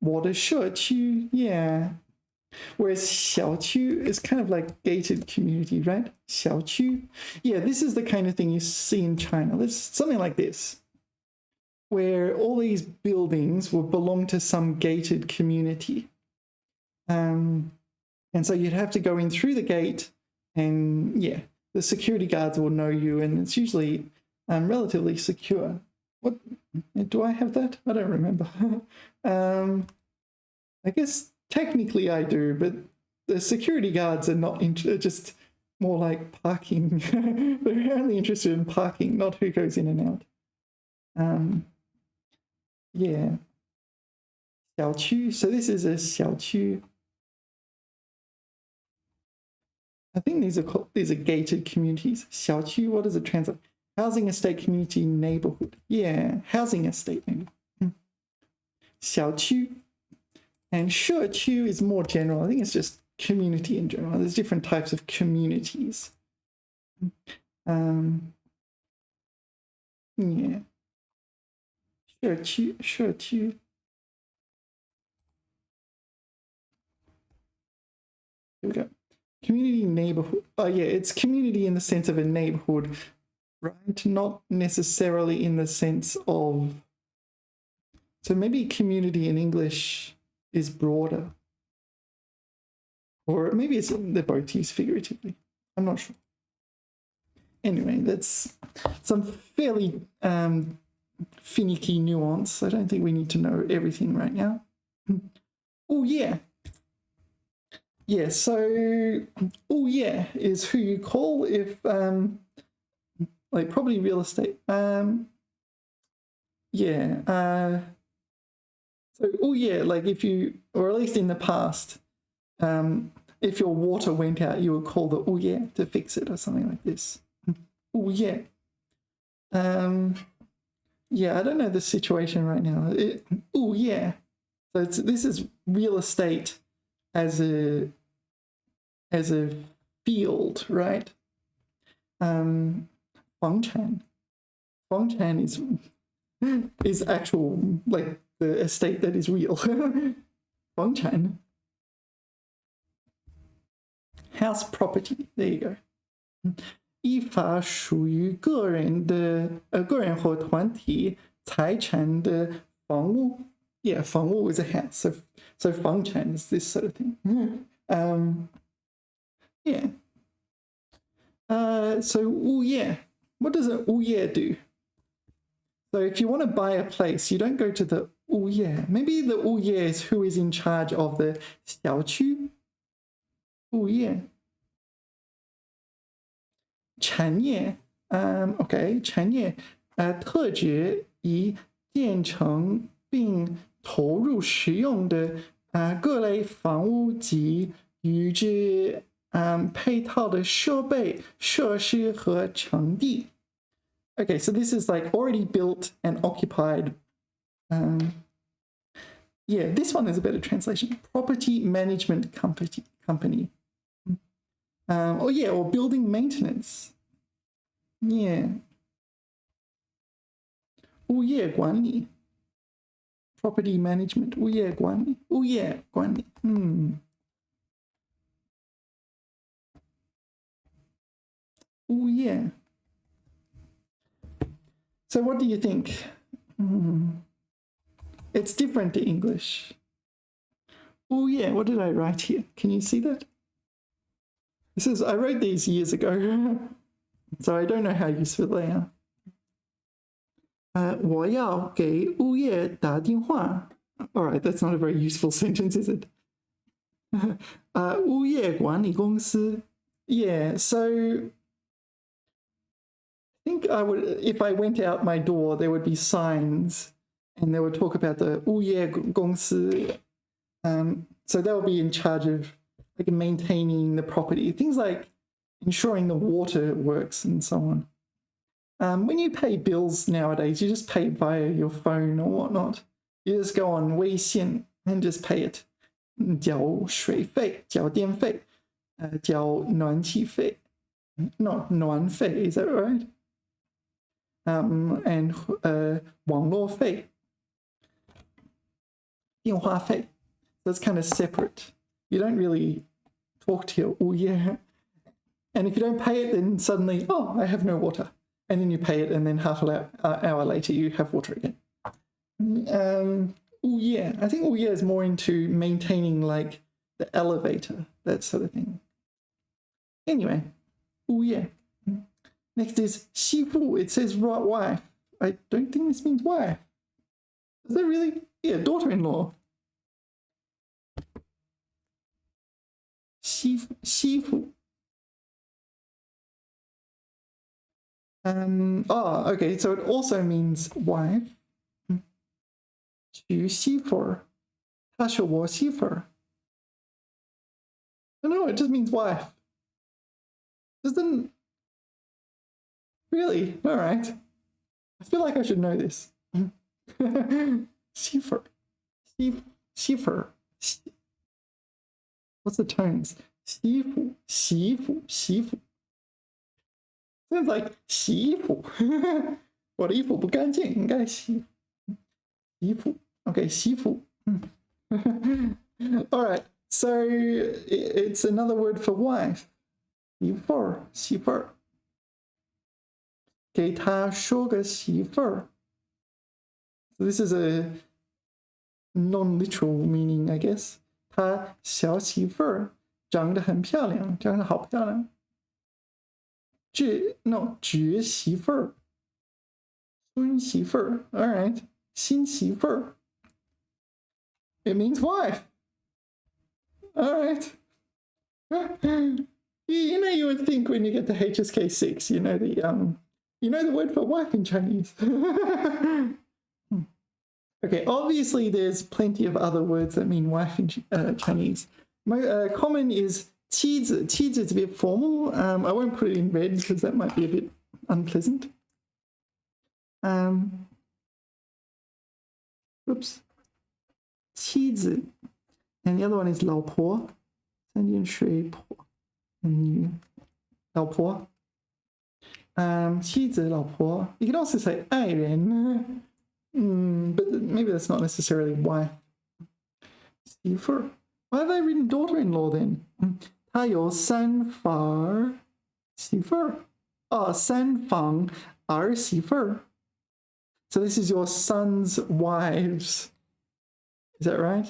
Speaker 1: 我的社区, yeah. Whereas 小区 is kind of like gated community, right? 小区. Yeah, this is the kind of thing you see in China. It's something like this, where all these buildings will belong to some gated community. And so you'd have to go in through the gate, and yeah, the security guards will know you, and it's usually relatively secure. What do I have that? I don't remember. I guess technically I do, but the security guards are not just more like parking. They're only interested in parking, not who goes in and out. Yeah. 小区. So this is a 小区. I think these are gated communities. 小区, what does it translate? Housing estate, community, neighborhood. Yeah, housing estate maybe. 小区. And 社区 is more general. I think it's just community in general. There's different types of communities. Yeah. 社区, 社区. Here we go. Community, neighborhood. Oh yeah, it's community in the sense of a neighborhood, right? Not necessarily in the sense of... So maybe community in English is broader. Or maybe they're both used figuratively. I'm not sure. Anyway, that's some fairly finicky nuance. I don't think we need to know everything right now. Oh, yeah. Yeah, so, oh, yeah, is who you call if, like, property, real estate. Yeah. So, oh, yeah, like if you, or at least in the past, if your water went out, you would call the oh, yeah to fix it or something like this. Oh, yeah. Yeah, I don't know the situation right now. Oh, yeah. So this is real estate as a field, right? 房产. 房产 is actual, like the estate that is real. 房产. House property. There you go. 依法属于个人或团体财产的房屋. Yeah, 房屋 is a house. So 房产 is this sort of thing. Yeah. So 物业. What does an 物业 do? So if you want to buy a place, you don't go to the 物业. Maybe the 物业 is who is in charge of the 小区. 物业. 产业. Okay, 产业. 特指以建成并投入使用的各类房屋及与之配套的设备、设施和场地. Okay, so this is like already built and occupied. Yeah, this one is a better translation. Property management company. Oh yeah, or building maintenance. Yeah. 物业管理. Property management. 物业管理. 物业管理. Oh, yeah. So what do you think? It's different to English. Oh, yeah. What did I write here? Can you see that? I wrote these years ago, so I don't know how useful they are. 我要给物业打电话. All right, that's not a very useful sentence, is it? 物业管理公司. Yeah, so I think I would, if I went out my door, there would be signs and they would talk about the 物业公司. So they would be in charge of like maintaining the property, things like ensuring the water works and so on. When you pay bills nowadays, you just pay via your phone or whatnot. You just go on 微信 and just pay it. 缴水费, 缴电费, 缴暖气费, not 暖费, is that right? And 网络费, 电话费. So it's kind of separate. You don't really talk to your 物业. And if you don't pay it, then suddenly, oh, I have no water. And then you pay it, and then half an hour later, you have water again. 物业. I think 物业 is more into maintaining like the elevator, that sort of thing. Anyway, 物业. Next is 媳妇. It says wife. I don't think this means wife. Is that really? Yeah, daughter-in-law. 媳妇. Oh, okay, so it also means wife. 娶媳妇. 她是我媳妇. No, it just means wife. Doesn't really? All right. I feel like I should know this. 媳妇.媳妇. What's the tones? 媳妇, 媳妇, 媳妇. Sounds like 洗衣服. 我的衣服不干净，应该洗衣服. Okay, 媳妇. All right, so it's another word for wife. 媳妇, 媳妇. 给她说个媳妇. So this is a non-literal meaning, I guess. 她小媳妇长得很漂亮，长得好漂亮。侄媳妇，孙媳妇. All right, 新媳妇. It means wife. All right. You know, you would think when you get to HSK6, you know the word for wife in Chinese. Okay, obviously there's plenty of other words that mean wife in Chinese. Common is 妻子. 妻子 is a bit formal. I won't put it in red because that might be a bit unpleasant. Oops. 妻子. And the other one is 老婆. 三点水婆. 女. 老婆. 妻子老婆. You can also say 爱人. But maybe that's not necessarily wife. 媳妇. Why have I written daughter-in-law then? 她有三房媳妇. Oh, 三房儿媳妇. So this is your son's wives. Is that right?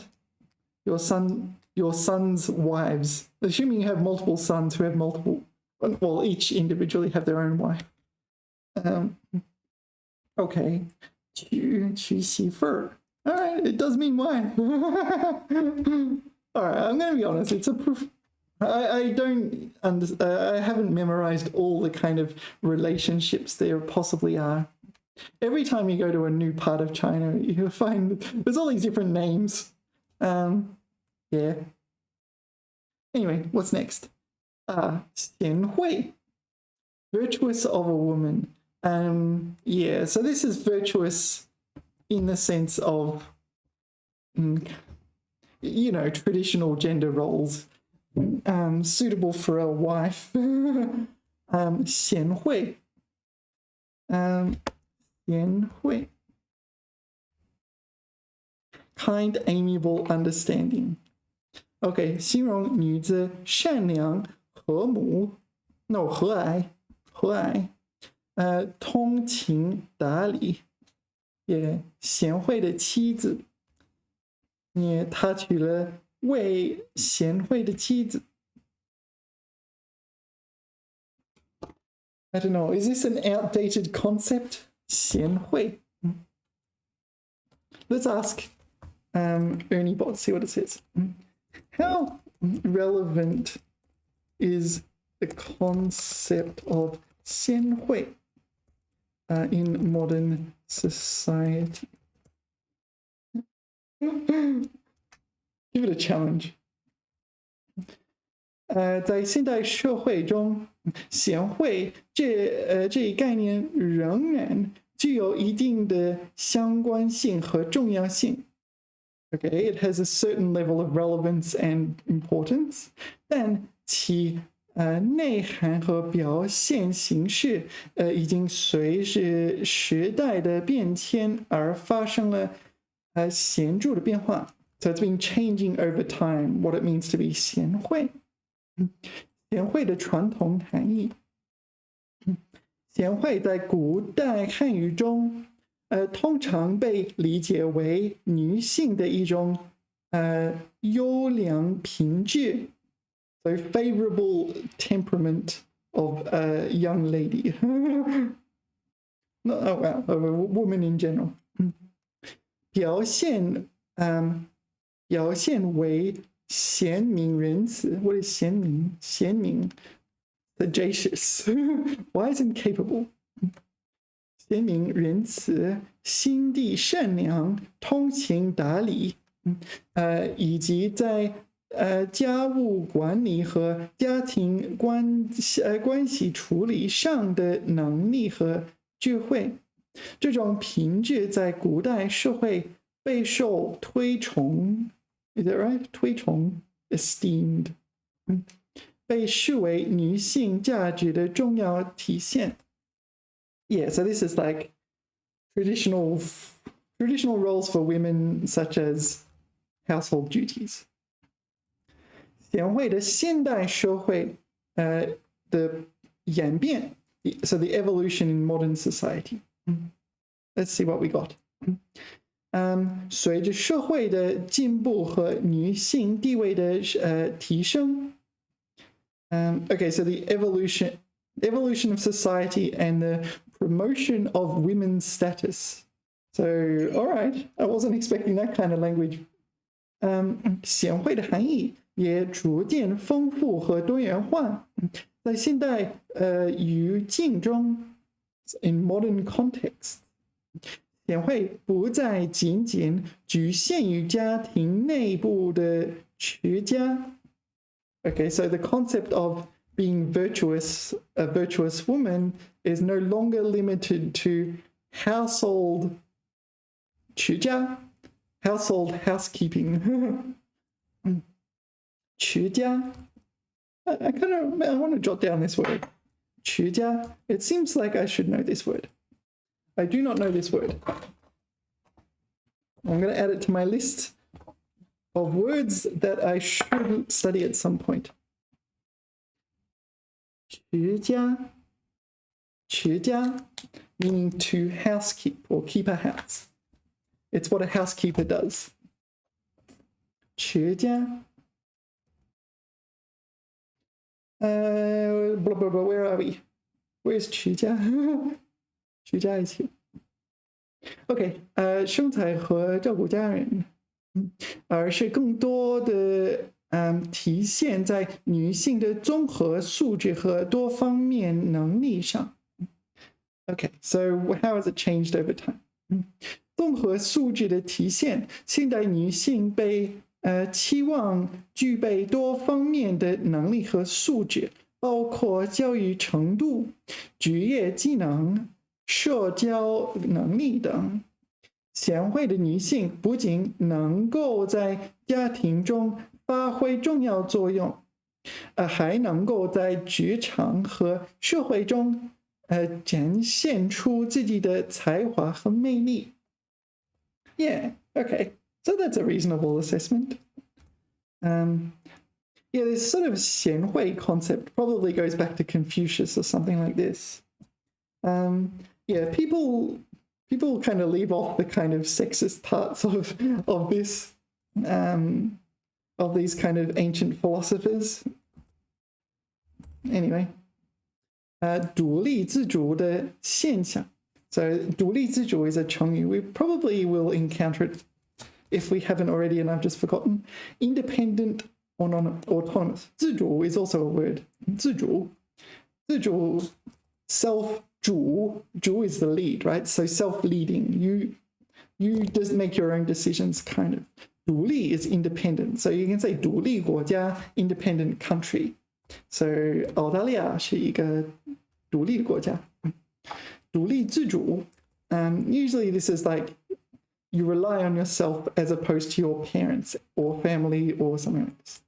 Speaker 1: Your son's wives. Assuming you have multiple sons who have multiple, well, each individually have their own wife. Okay. 娶媳妇. All right, it does mean wife. All right, I'm going to be honest. It's a proof. I haven't memorized all the kind of relationships there possibly are. Every time you go to a new part of China, you'll find there's all these different names. Yeah. Anyway, what's next? 贤惠. Virtuous of a woman. Yeah, so this is virtuous in the sense of, you know, traditional gender roles, suitable for a wife. 贤惠. 贤惠. Kind, amiable, understanding. Okay, 形容女子善良、和睦 no 和蔼 通情达理 也贤惠的妻子 也他娶了位贤惠的妻子 I don't know, is this an outdated concept? 贤惠 Let's ask Ernie Bot, see what it says. How relevant is the concept of 贤惠 in modern society. Give it a challenge. 在现代社会中，贤惠这一概念仍然具有一定的相关性和重要性。Okay, it has a certain level of relevance and importance, 但其内涵和表现形式已经随着时代的变迁而发生了显著的变化。So it's been changing over time what it means to be 贤惠。贤惠的传统含义。贤惠在古代汉语中，通常被理解为女性的一种优良品质 ，so favorable temperament of a young lady. Not well, of a woman in general. 表现为贤明仁慈。What is 贤明？贤明 ，sagacious. Wise and capable. 贤明仁慈、心地善良、通情达理，以及在家务管理和家庭关系处理上的能力和智慧。这种品质在古代社会备受推崇。Is that right? 推崇 esteemed. 被视为女性价值的重要体现。Yeah, so this is like traditional roles for women, such as household duties. 贤惠的现代社会的演变 so the evolution in modern society. Let's see what we got. 随着社会的进步和女性地位的提升。Okay, so the evolution of society and the promotion of women's status. So, all right, I wasn't expecting that kind of language. 贤惠的含义也逐渐丰富和多元化。在现代语境中 ，in modern context， 贤惠不再仅仅局限于家庭内部的持家。Okay, so the concept of being virtuous, a virtuous woman, is no longer limited to household 持家 household housekeeping. 持家 I want to jot down this word. 持家 It seems like I should know this word. I do not know this word. I'm going to add it to my list of words that I should study at some point. 持家 meaning to housekeep or keep a house. It's what a housekeeper does. 持家 blah, blah, blah, where are we? Where's 持家? 持家 is here. Okay, 生财和照顾家人，而是更多的体现在女性的综合素质和多方面能力上。Okay, so how has it changed over time? 综合素质的体现，现代女性被期望具备多方面的能力和素质，包括教育程度、职业技能、社交能力等。贤惠的女性不仅能够在家庭中发挥重要作用，还能够在职场和社会中展现出自己的才华和魅力。Yeah, okay, so that's a reasonable assessment. Yeah, this sort of 贤惠 concept probably goes back to Confucius or something like this. Yeah, people kind of leave off the kind of sexist parts of this, of these kind of ancient philosophers. Anyway, 独立自主的现象. So 独立自主 is a 成语. We probably will encounter it if we haven't already and I've just forgotten. Independent autonomous. 自主 is also a word. 自主 self 主 is the lead, right? So self-leading. You just make your own decisions, kind of. 独立 is independent. So you can say 独立国家 independent country. So 澳大利亚是一个独立的国家。独立自主 usually this is like you rely on yourself as opposed to your parents or family or something else.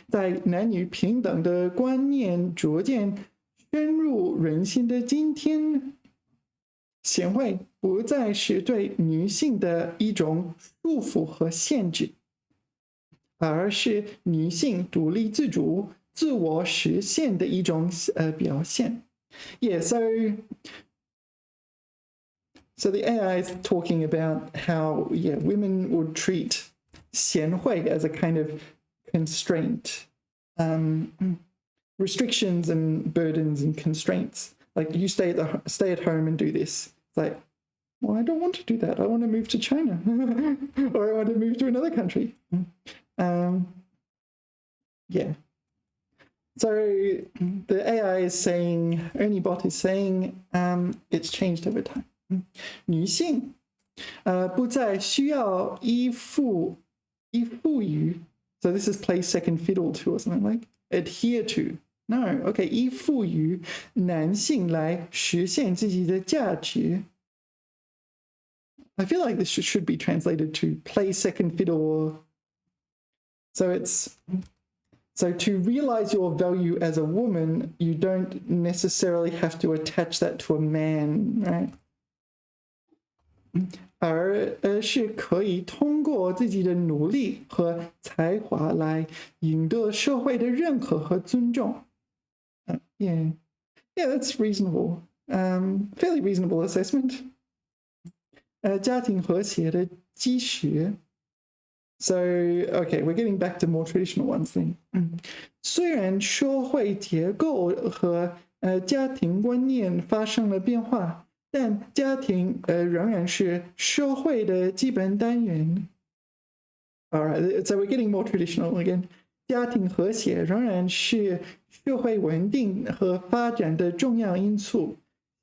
Speaker 1: 在男女平等的观念逐渐深入人心的今天，贤惠不再是对女性的一种束缚和限制，而是女性独立自主、自我实现的一种表现。Yeah, so the AI is talking about how women would treat 贤惠 as a kind of constraint, restrictions and burdens and constraints. Like you stay at home and do this. It's like, well, I don't want to do that. I want to move to China or I want to move to another country. Yeah. So the AI is saying, Erniebot is saying, it's changed over time. 女性不再需要依附于 so this is play second fiddle to or something like adhere to. No, okay, 依附于男性来实现自己的价值. I feel like this should be translated to play second fiddle. Or, so to realize your value as a woman, you don't necessarily have to attach that to a man, right? 而是可以通过自己的努力和才华来赢得社会的认可和尊重。Yeah, that's reasonable. Fairly reasonable assessment. 家庭和谐的基石。So, okay, we're getting back to more traditional ones then. 虽然社会结构和家庭观念发生了变化，但家庭仍然是社会的基本单元。All right, so we're getting more traditional again. 家庭和谐仍然是社会稳定和发展的重要因素。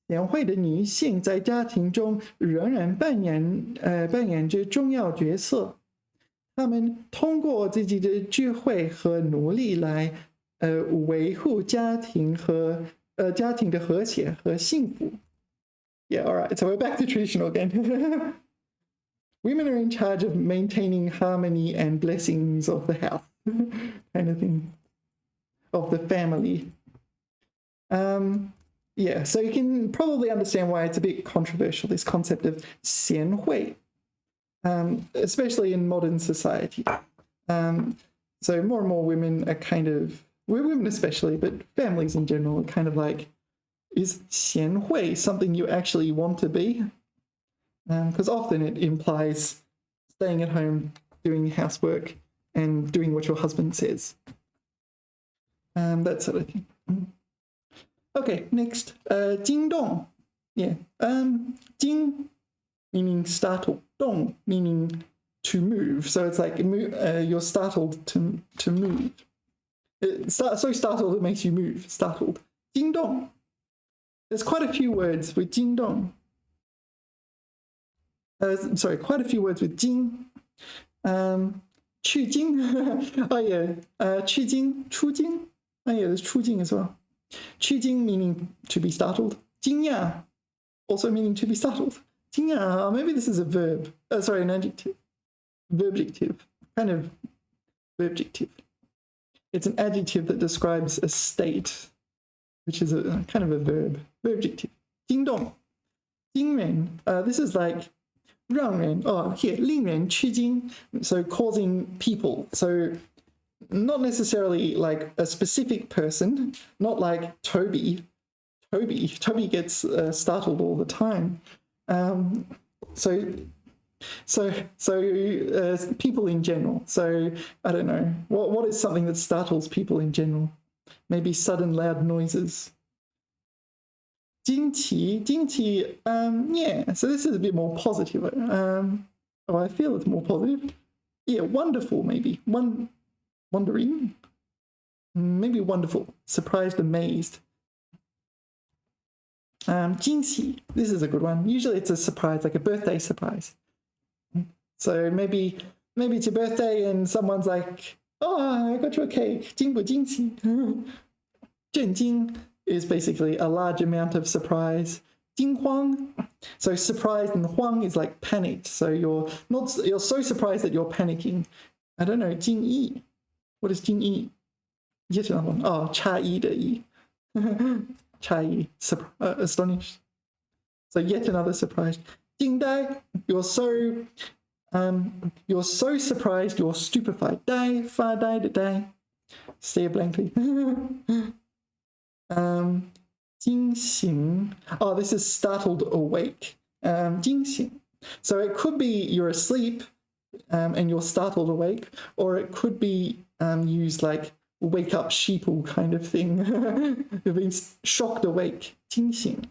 Speaker 1: 贤惠的女性在家庭中仍然扮演着重要角色。她们通过自己的智慧和努力来维护家庭的和谐和幸福。Yeah, all right. So we're back to traditional again. Women are in charge of maintaining harmony and blessings of the house, kind of thing, of the family. Yeah, so you can probably understand why it's a bit controversial, this concept of 贤惠, especially in modern society. So more and more women are kind of, women especially, but families in general are kind of like, is 贤惠 something you actually want to be? Because often it implies staying at home, doing housework, and doing what your husband says. That sort of thing. Okay, next. 惊动. Yeah. 惊 meaning startled. 动 meaning to move. So it's like you're startled to move. So startled it makes you move. Startled. 惊动. There's quite a few words with 惊动. Sorry, quite a few words with 惊. 去惊. Oh yeah. 去惊, 出惊. Oh yeah, there's 出惊 as well. 去惊 meaning to be startled. 惊讶 also meaning to be startled. 惊讶, maybe this is a verb. Sorry, an adjective. Verbjective. Kind of verbjective. It's an adjective that describes a state, which is a kind of a verb. Verbjective. 惊动. 惊人. This is like 让人, here, 令人吃惊. So causing people. So not necessarily like a specific person, not like Toby. Toby gets startled all the time. So people in general. So I don't know. What is something that startles people in general? Maybe sudden loud noises. 惊奇, yeah. So this is a bit more positive. I feel it's more positive. Yeah, wonderful maybe. Wondering. Maybe wonderful. Surprised, amazed. 惊喜. This is a good one. Usually it's a surprise, like a birthday surprise. So maybe it's your birthday and someone's like, oh, I got you a cake. 惊不惊喜? 震惊 is basically a large amount of surprise. 惊慌. So surprised and 慌 is like panicked. So you're so surprised that you're panicking. I don't know. 惊异. What is 惊异? Yet another one. Oh, 诧异的异. 诧异, astonished. So yet another surprise. 惊呆. You're so surprised, you're stupefied. 呆, 发呆的呆. Stare blankly. 惊醒. Oh, this is startled awake. 惊醒. So it could be you're asleep and you're startled awake, or it could be used like wake up sheeple kind of thing. You've been shocked awake. 惊醒.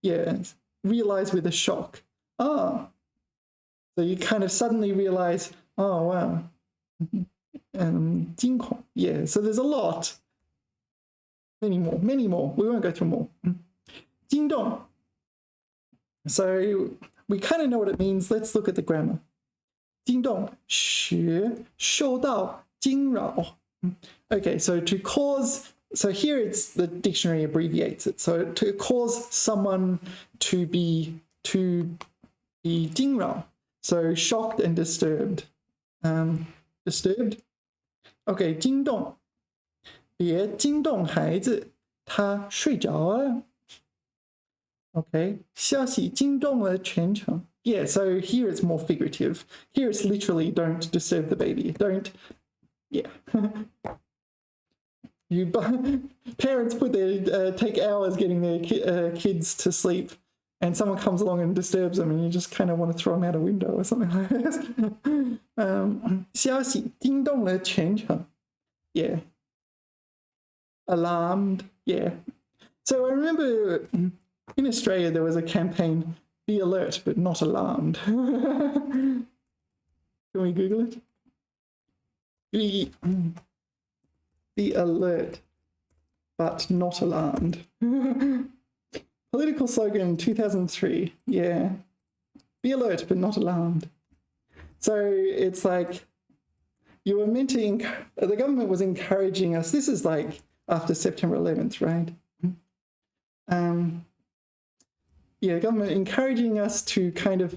Speaker 1: Yeah, realize with a shock. Ah. So you kind of suddenly realize, oh wow. 惊恐. Yeah, so there's a lot. Many more. We won't go through more. 惊动. So we kind of know what it means. Let's look at the grammar. 惊动, 使受到惊扰. Okay, so to cause, so here it's the dictionary abbreviates it. So to cause someone to be 惊扰. So shocked and disturbed. Disturbed. Okay, 惊动. 别惊动孩子，他睡着了。Okay, 消息惊动了全城. Yeah, so here it's more figurative. Here it's literally don't disturb the baby. Don't, yeah. Parents put their take hours getting their kids to sleep, and someone comes along and disturbs them, and you just kind of want to throw them out a window or something like this. 消息惊动了全城. Yeah. Alarmed. Yeah. So I remember in Australia there was a campaign, be alert but not alarmed. Can we Google it? Be alert but not alarmed. Political slogan 2003. Yeah. Be alert but not alarmed. So it's like you were meant to, the government was encouraging us. This is like after September 11th, right? Yeah, the government encouraging us to kind of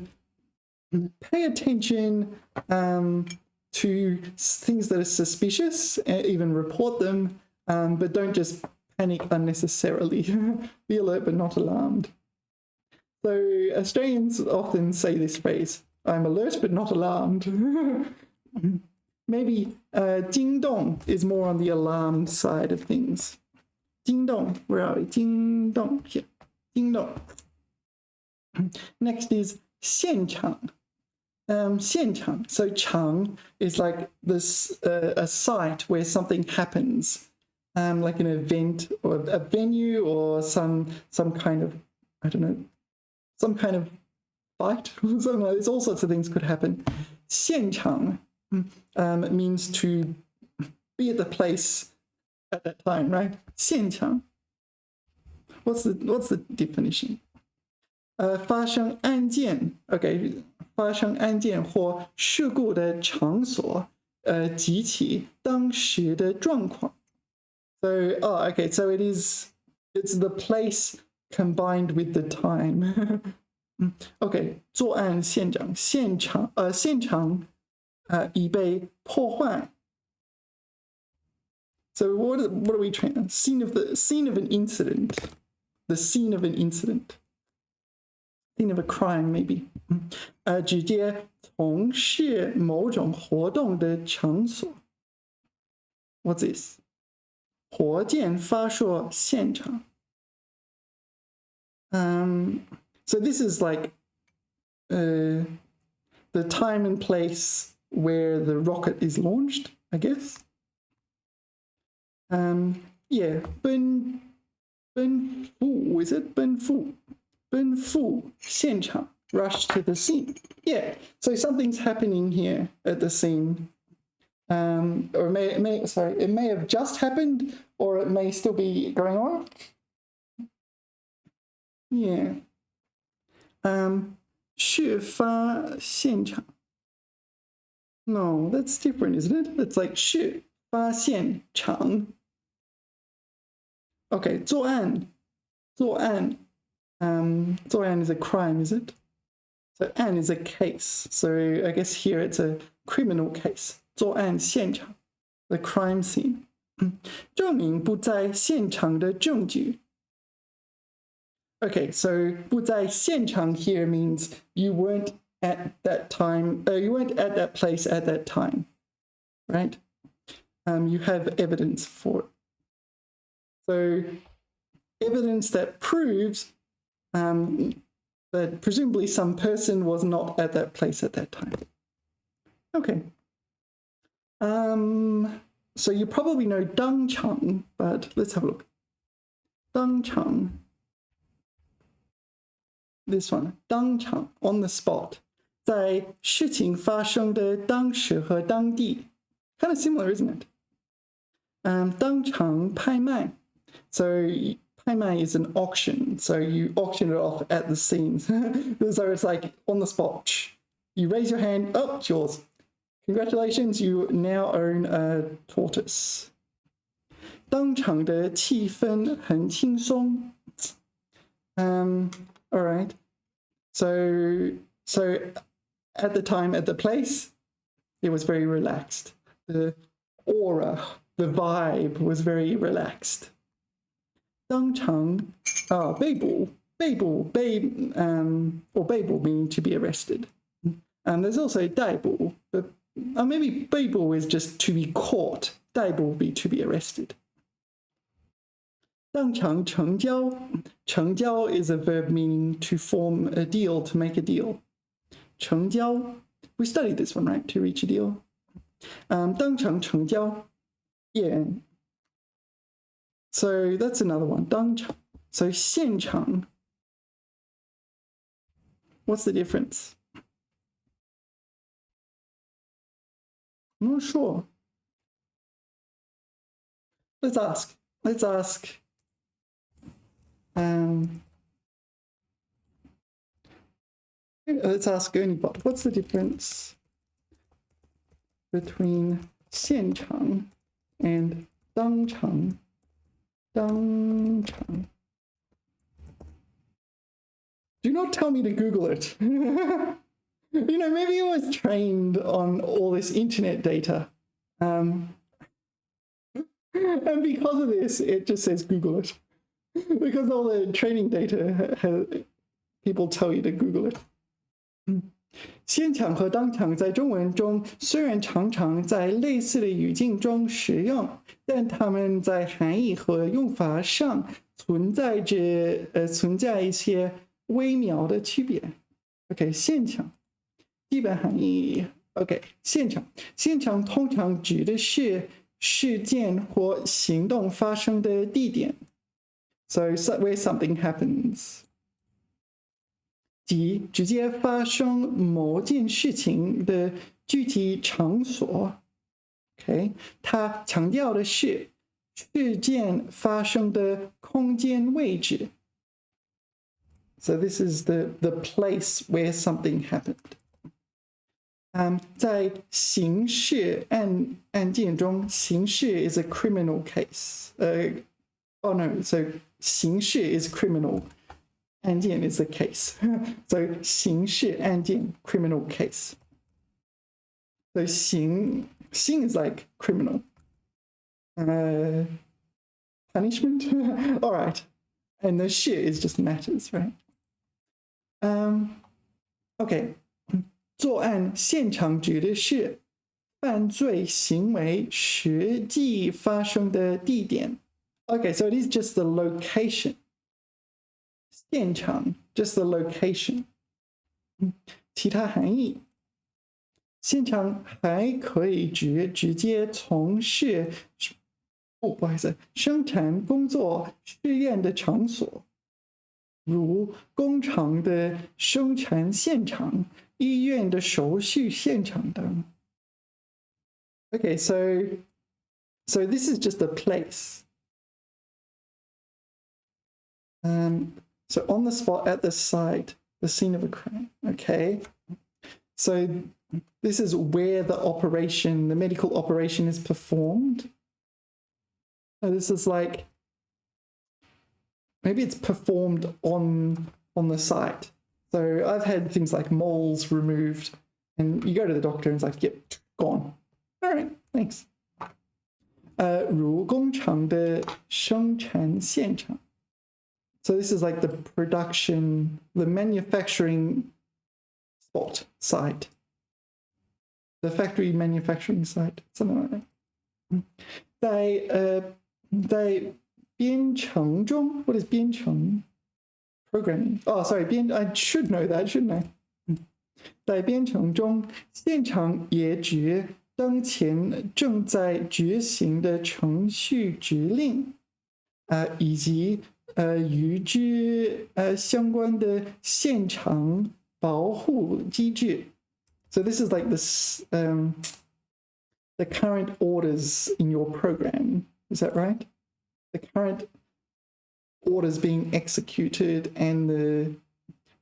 Speaker 1: pay attention to things that are suspicious, even report them, but don't just panic unnecessarily. Be alert but not alarmed. So Australians often say this phrase, I'm alert but not alarmed. Maybe 惊动 is more on the alarmed side of things. 惊动, where are we? 惊动, here. 惊动. Next is 现场. 现场. So 场 is like this a site where something happens, like an event or a venue or some kind of, I don't know, some kind of fight. Something like this. All sorts of things could happen. 现场 means to be at the place at that time, right? 现场. What's the definition? 发生案件 okay, 发生案件或事故的场所及其当时的状况. So, okay, so it's the place combined with the time. Okay, 作案现场现场已被破坏. So what are we trying? Scene of an incident. The scene of an incident. Scene of a crime, maybe. 直接从事某种活动的场所. What's this? 火箭发射现场. So this is like the time and place where the rocket is launched, I guess. Yeah, 奔赴 is it? 奔赴现场 rush to the scene. Yeah, so something's happening here at the scene. Or it may have just happened, or it may still be going on. Yeah. 事发现场. No, that's different, isn't it? It's like 事发现场. Okay, 作案. 作案 is a crime, is it? So 案 is a case. So I guess here it's a criminal case. 作案现场, the crime scene. 证明不在现场的证据. Okay, so 不在现场 here means you weren't at that time, you weren't at that place at that time, right? You have evidence for it. So evidence that proves that presumably some person was not at that place at that time. Okay. So you probably know 当场, but let's have a look. 当场. This one, 当场 on the spot. 在事情发生的当时和当地. Kind of similar, isn't it? 当场拍卖. So 拍卖 is an auction. So you auction it off at the scenes. So it's like on the spot. You raise your hand, oh, it's yours. Congratulations, you now own a tortoise. 当场的气氛很轻松. All right. So at the time, at the place, it was very relaxed. The aura, the vibe was very relaxed. 当场,被捕, or 被捕 meaning to be arrested. There's also 逮捕, but maybe 被捕 is just to be caught. 逮捕 would be to be arrested. 当场成交. 成交 is a verb meaning to form a deal, to make a deal. 成交. We studied this one, right? To reach a deal. 当场成交. Yeah. So that's another one. 当场. So 现场. What's the difference? I'm not sure. Let's ask. Let's ask Erniebot. What's the difference between 现场 and 当场? 当场. Do not tell me to Google it. You know, maybe it was trained on all this internet data. And because of this, it just says Google it. Because all the training data, people tell you to Google it. 现场和当场在中文中虽然常常在类似的语境中使用，但它们在含义和用法上存在一些微妙的区别。OK， 现场基本含义 OK， 现场通常指的是事件或行动发生的地点。So where something happens. 即直接发生某件事情的具体场所。OK， 它强调的是事件发生的空间位置。So this is the place where something happened. 在刑事案件中，刑事 is a criminal case. So 刑事 is criminal. 案件 is a case. So 刑事案件 criminal case. So 刑 is like criminal. Punishment? All right. And the 事 is just matters, right? Okay. 作案现场指的是犯罪行为实际发生的地点。Okay, so it is just the location. 现场 just the location. 其他含义。现场还可以指直接从事不好意思，生产工作试验的场所。如工厂的生产现场、医院的手续现场等。Okay, so this is just a place. So on the spot at the site, the scene of a crime. Okay, so this is where the operation, the medical operation, is performed. So this is like, maybe it's performed on the site. So I've had things like moles removed, and you go to the doctor and it's like, yep, gone. All right, thanks. 如工厂的生产现场. So this is like the production, the manufacturing spot site. The factory manufacturing site, something like that. 在编程中, what is 编程? Programming. Oh, sorry, I should know that, shouldn't I? 在编程中，现场解决当前正在执行的程序指令，以及与之相关的现场保护机制。So this is like this, the current orders in your program. Is that right? The current orders being executed and the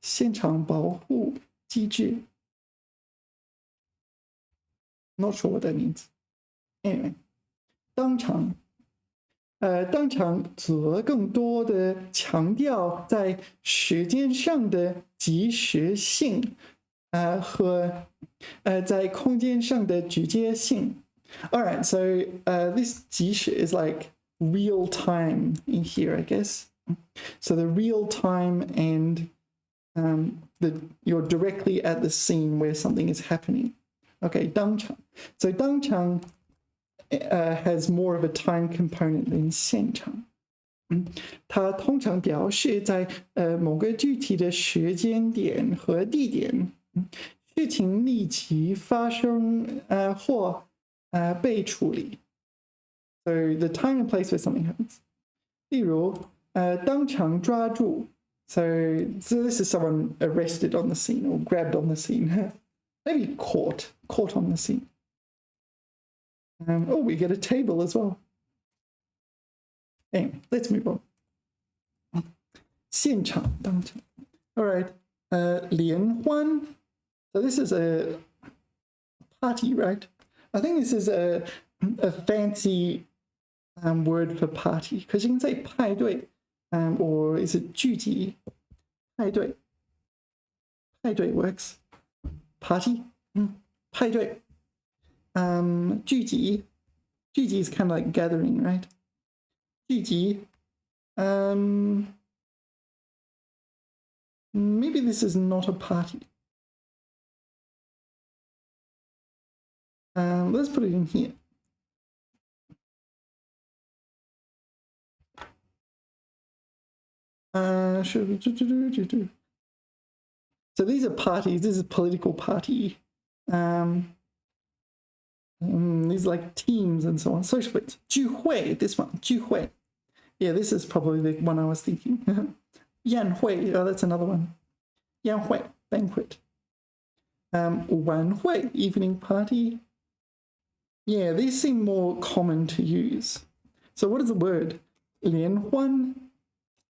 Speaker 1: 现场保护机制. Not sure what that means. Anyway, 当场则更多的强调在时间上的及时性，和在空间上的直接性。All right, so this 及时 is like real time in here, I guess. So the real time and you're directly at the scene where something is happening. Okay, 当场. So 当场 has more of a time component than 现场。它通常表示在某个具体的时间点和地点，事情立即发生或被处理。So the time and place where something happens. 例如当场抓住。So this is someone arrested on the scene or grabbed on the scene. Maybe caught on the scene. Oh, we get a table as well. Anyway, let's move on. 现场当场. All right. 联欢. So this is a party, right? I think this is a fancy word for party, because you can say 派对, or is it 聚集? 派对. 派对 works. Party? 派对. 聚集. 聚集 is kind of like gathering, right? 聚集. Maybe this is not a party. Let's put it in here. So these are parties. This is a political party. These are like teams and so on. Social events. 聚会, this one. 聚会. Yeah, this is probably the one I was thinking. 宴会. Oh, that's another one. 宴会, banquet. 晚会, evening party. Yeah, these seem more common to use. So what is the word? 联欢.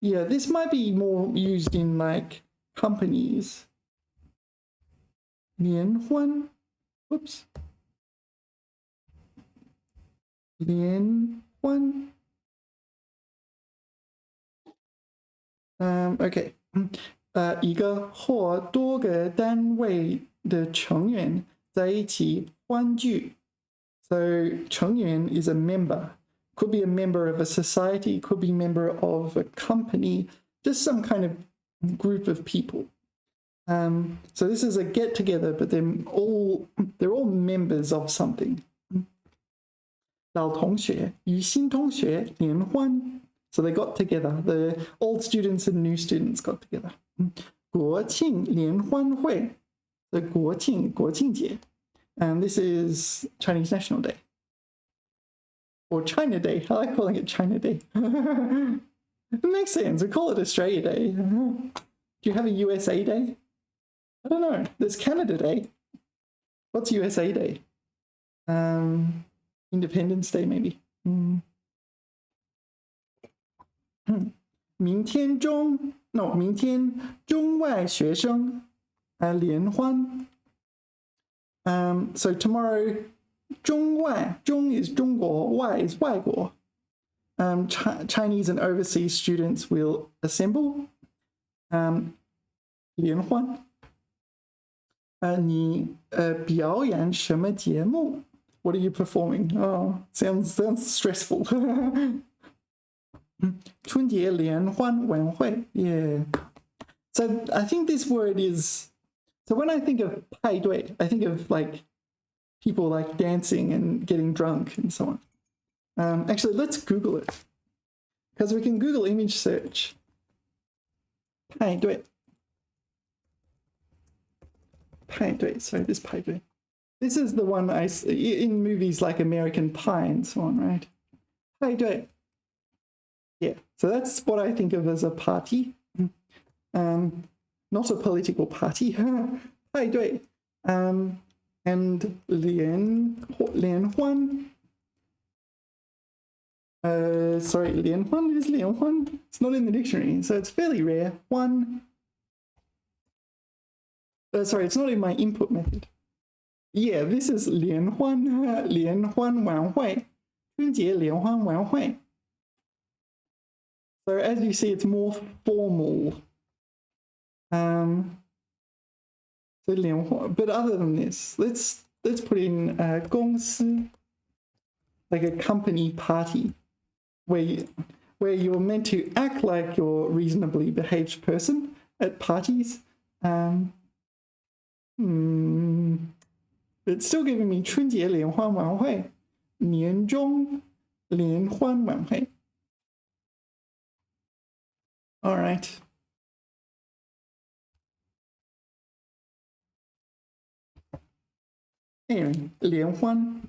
Speaker 1: Yeah, this might be more used in like companies. 联欢. Whoops. 联欢. Okay. 一个或多个单位的成员在一起欢聚. So 成员 is a member. Could be a member of a society, could be a member of a company, just some kind of group of people. So this is a get together, but they're all members of something. 老同学与新同学联欢. So they got together. The old students and new students got together. 国庆联欢会. The 国庆节. And this is Chinese National Day. Or China Day. I like calling it China Day. It makes sense. We call it Australia Day. Do you have a USA Day? I don't know. There's Canada Day. What's USA Day? Independence Day, maybe. 明天中外学生联欢。So tomorrow, 中外 中 is 中国 外 is 外国。Chinese and overseas students will assemble. 联欢。你表演什么节目？ What are you performing? Oh, sounds stressful. 春节联欢晚会. Yeah. So I think this word is. So when I think of 派对, I think of like people like dancing and getting drunk and so on. Actually, let's Google it because we can Google image search. 派对. Sorry, this 派对. This is the one I see in movies like American Pie and so on, right? 派对. Yeah, so that's what I think of as a party. Not a political party. 派对. And 联欢. Sorry, 联欢 is 联欢. It's not in the dictionary, so it's fairly rare. Sorry, it's not in my input method. Yeah, this is 联欢晚会. 春节联欢晚会. So as you see, it's more formal. So 联欢, but other than this, let's put in 公司, like a company party, where you're meant to act like you're a reasonably behaved person at parties. It's still giving me 春节联欢晚会, 年终联欢晚会. All right. Anyway, 联欢.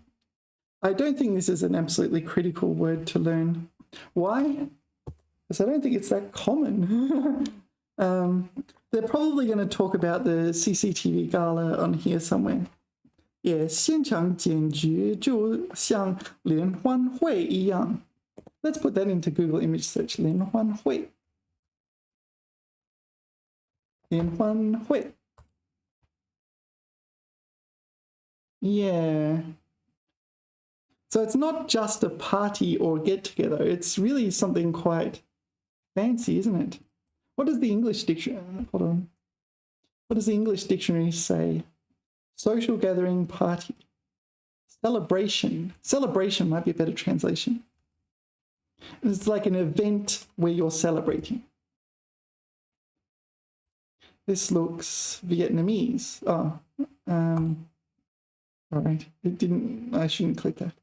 Speaker 1: I don't think this is an absolutely critical word to learn. Why? Because I don't think it's that common. They're probably going to talk about the CCTV gala on here somewhere. Yeah, 现场简直就像联欢会一样. Let's put that into Google image search. 联欢会. 联欢会. Yeah. So it's not just a party or get together. It's really something quite fancy, isn't it? What does the English dictionary? Hold on. What does the English dictionary say? Social gathering, party, celebration. Celebration might be a better translation. It's like an event where you're celebrating. This looks Vietnamese. Oh, all right. It didn't. I shouldn't click that.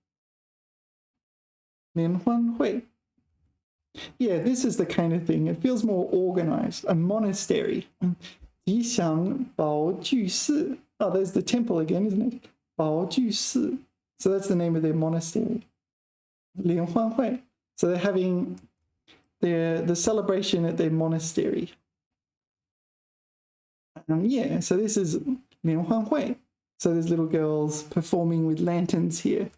Speaker 1: 联欢会. Yeah, this is the kind of thing. It feels more organized. A monastery. 吉祥宝聚寺. Oh, there's the temple again, isn't it? 宝聚寺. So that's the name of their monastery. 联欢会. So they're having the celebration at their monastery. Yeah, so this is 联欢会. So there's little girls performing with lanterns here.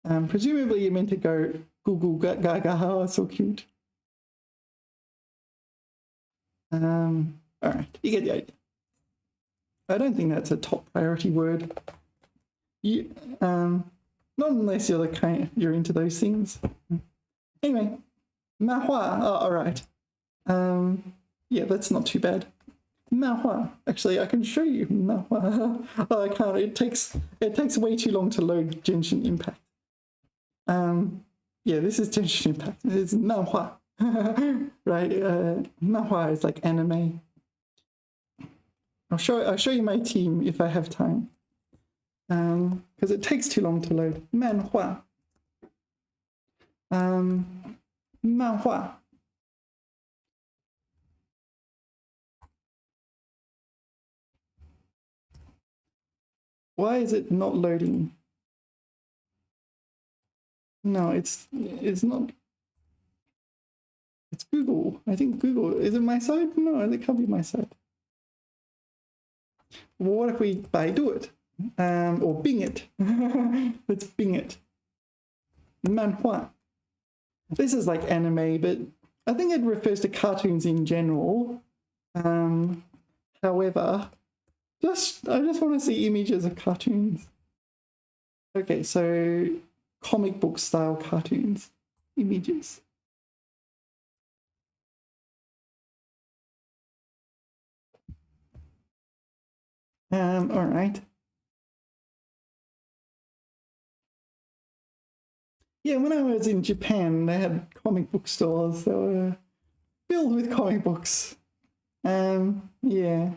Speaker 1: Presumably you're meant to go Google Gaga. Oh, so cute. All right, you get the idea. I don't think that's a top priority word. Not unless you're you're into those things. Anyway, 漫画. Oh, all right. Yeah, that's not too bad. 漫画. Actually, I can show you 漫画. Oh, I can't. It takes way too long to load Genshin Impact. Yeah, this is Genshin Impact. It's 漫画. Right? 漫画 is like anime. I'll show you my team if I have time. Because it takes too long to load. 漫画. 漫画. Why is it not loading? No, it's not. It's Google. I think Google. Is it my side? No, it can't be my side. What if we Baidu it? Or Bing it? Let's Bing it. Manhua. This is like anime, but I think it refers to cartoons in general. However, I just want to see images of cartoons. Okay, so comic book style cartoons, images. All right. Yeah, when I was in Japan, they had comic book stores that were filled with comic books. Yeah.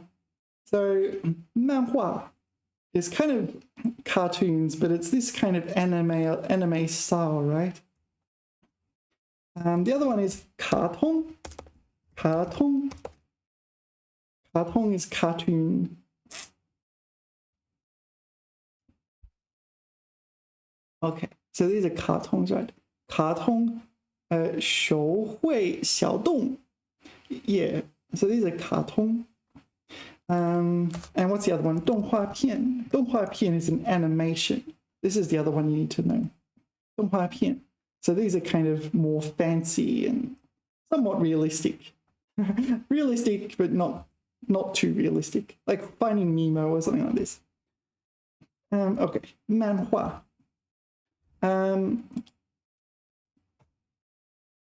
Speaker 1: So manhua is kind of cartoons, but it's this kind of anime style, right? The other one is cartoon. Cartoon. Cartoon is cartoon. Okay, so these are cartoons, right? Cartoon, 手绘小动. Yeah, so these are cartoon. And what's the other one? 动画片. 动画片 is an animation. This is the other one you need to know. 动画片. So these are kind of more fancy and somewhat realistic. Realistic, but not too realistic. Like Finding Nemo or something like this. Okay, manhua.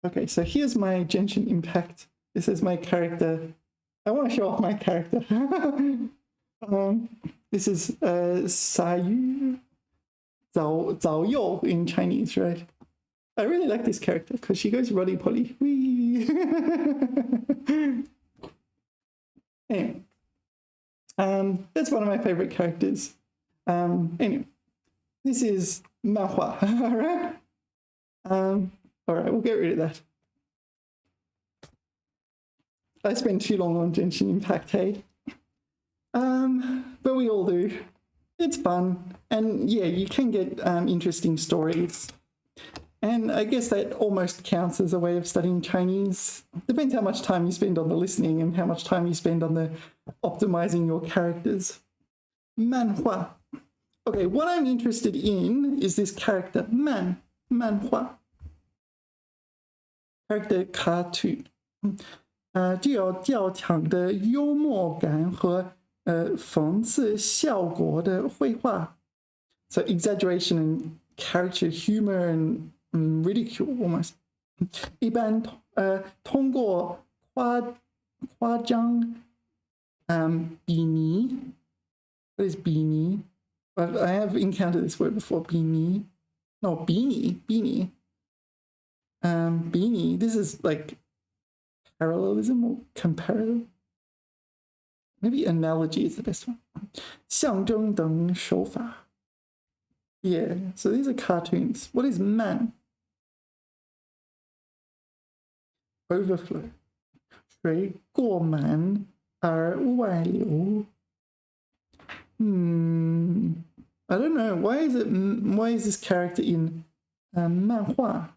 Speaker 1: Okay, so here's my Genshin Impact. This is my character. I want to show off my character. This is Sayu Zhao You in Chinese, right? I really like this character because she goes roddy polly. Whee! Anyway, that's one of my favorite characters. Anyway, this is manhua, right? All right, we'll get rid of that. I spend too long on Genshin Impact, hey? But we all do. It's fun. And yeah, you can get interesting stories. And I guess that almost counts as a way of studying Chinese. Depends how much time you spend on the listening and how much time you spend on the optimizing your characters. Manhua. Okay, what I'm interested in is this character, manhua. Character cartoon. 具有较强的幽默感和讽刺效果的绘画. So exaggeration and character humor and ridicule almost. 一般通过夸张比拟. What is 比拟? I have encountered this word before. 比拟. No, 比拟. 比拟. This is like parallelism or comparative. Maybe analogy is the best one. 象征等手法. Yeah, so these are cartoons. What is man? Overflow. 水过满而外流. I don't know. Why is this character in manhua?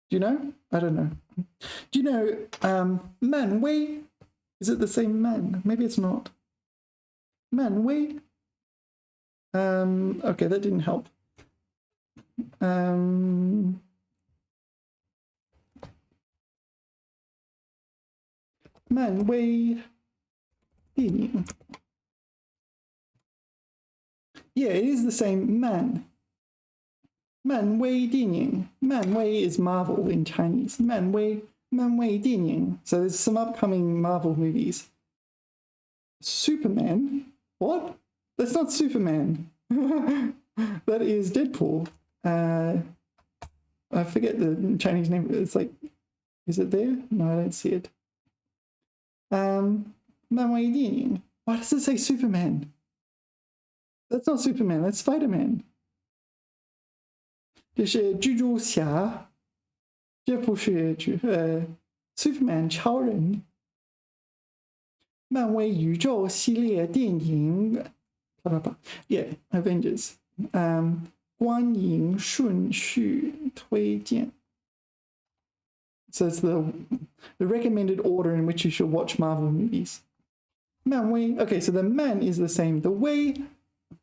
Speaker 1: Do you know? I don't know. Do you know man wei? Is it the same man? Maybe it's not. Man wei? Okay, that didn't help. Man wei. Yeah, it is the same man. Man wei 电影. Man wei is Marvel in Chinese. Man wei 电影. So there's some upcoming Marvel movies. Superman? What? That's not Superman. That is Deadpool. I forget the Chinese name. It's like, is it there? No, I don't see it. Man wei 电影. Why does it say Superman? That's not Superman. That's Spider-Man. 这是蜘蛛侠，这不是Superman 超人。漫威宇宙系列电影，Yeah, Avengers. 观影顺序推荐. So it's the recommended order in which you should watch Marvel movies. 漫威. Okay, so the man is the same. The way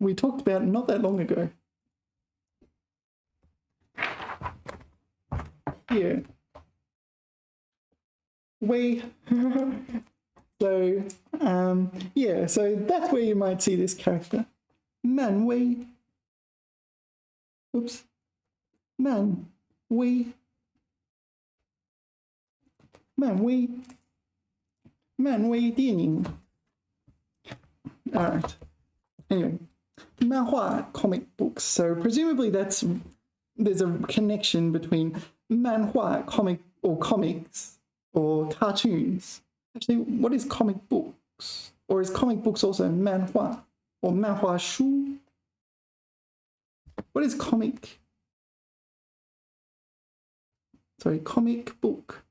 Speaker 1: we talked about not that long ago. Here. Way. So, yeah, so that's where you might see this character. 漫威. Oops. 漫威. 漫威. 漫威电影. All right. Anyway, 漫画 comic books. So presumably there's a connection between 漫画 comic or comics or cartoons. Actually, what is comic books? Or is comic books also 漫画 or 漫画书? What is comic? Sorry, comic book.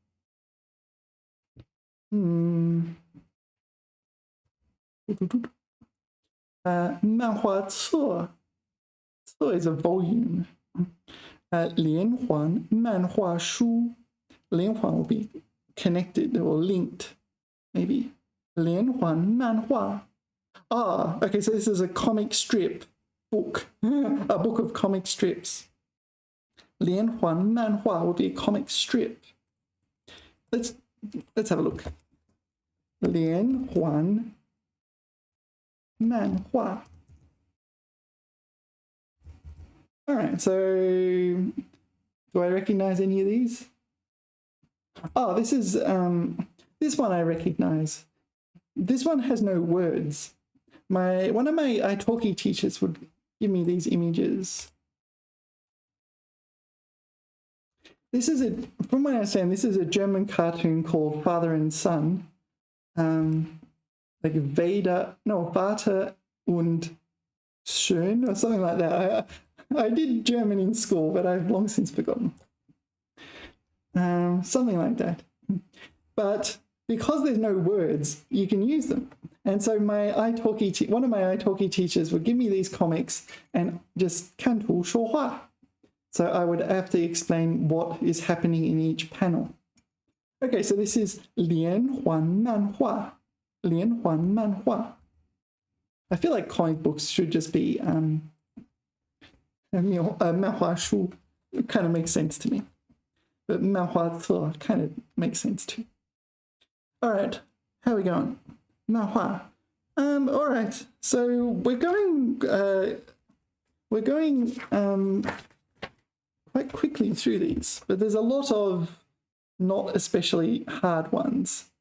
Speaker 1: 漫画册. 册 is a volume. 连环漫画书. 连环 will be connected or linked, maybe. 连环漫画. Ah, okay, so this is a comic strip book. A book of comic strips. 连环漫画 will be a comic strip. Let's have a look. 连环漫画. All right, so do I recognize any of these? Oh, this is this one I recognize. This one has no words. One of my italki teachers would give me these images. This is from what I understand, this is a German cartoon called Father and Son. Like Vater und Schön or something like that. I did German in school, but I've long since forgotten. Something like that. But because there's no words, you can use them. And so one of my italki teachers would give me these comics and just 看图说话. So I would have to explain what is happening in each panel. Okay, so this is 连环漫画. 连环漫画. I feel like comic books should just be 漫画书. It kind of makes sense to me. But 漫画册 kind of makes sense too. All right, how are we going? 漫画. All right, so we're going quite quickly through these, but there's a lot of not especially hard ones.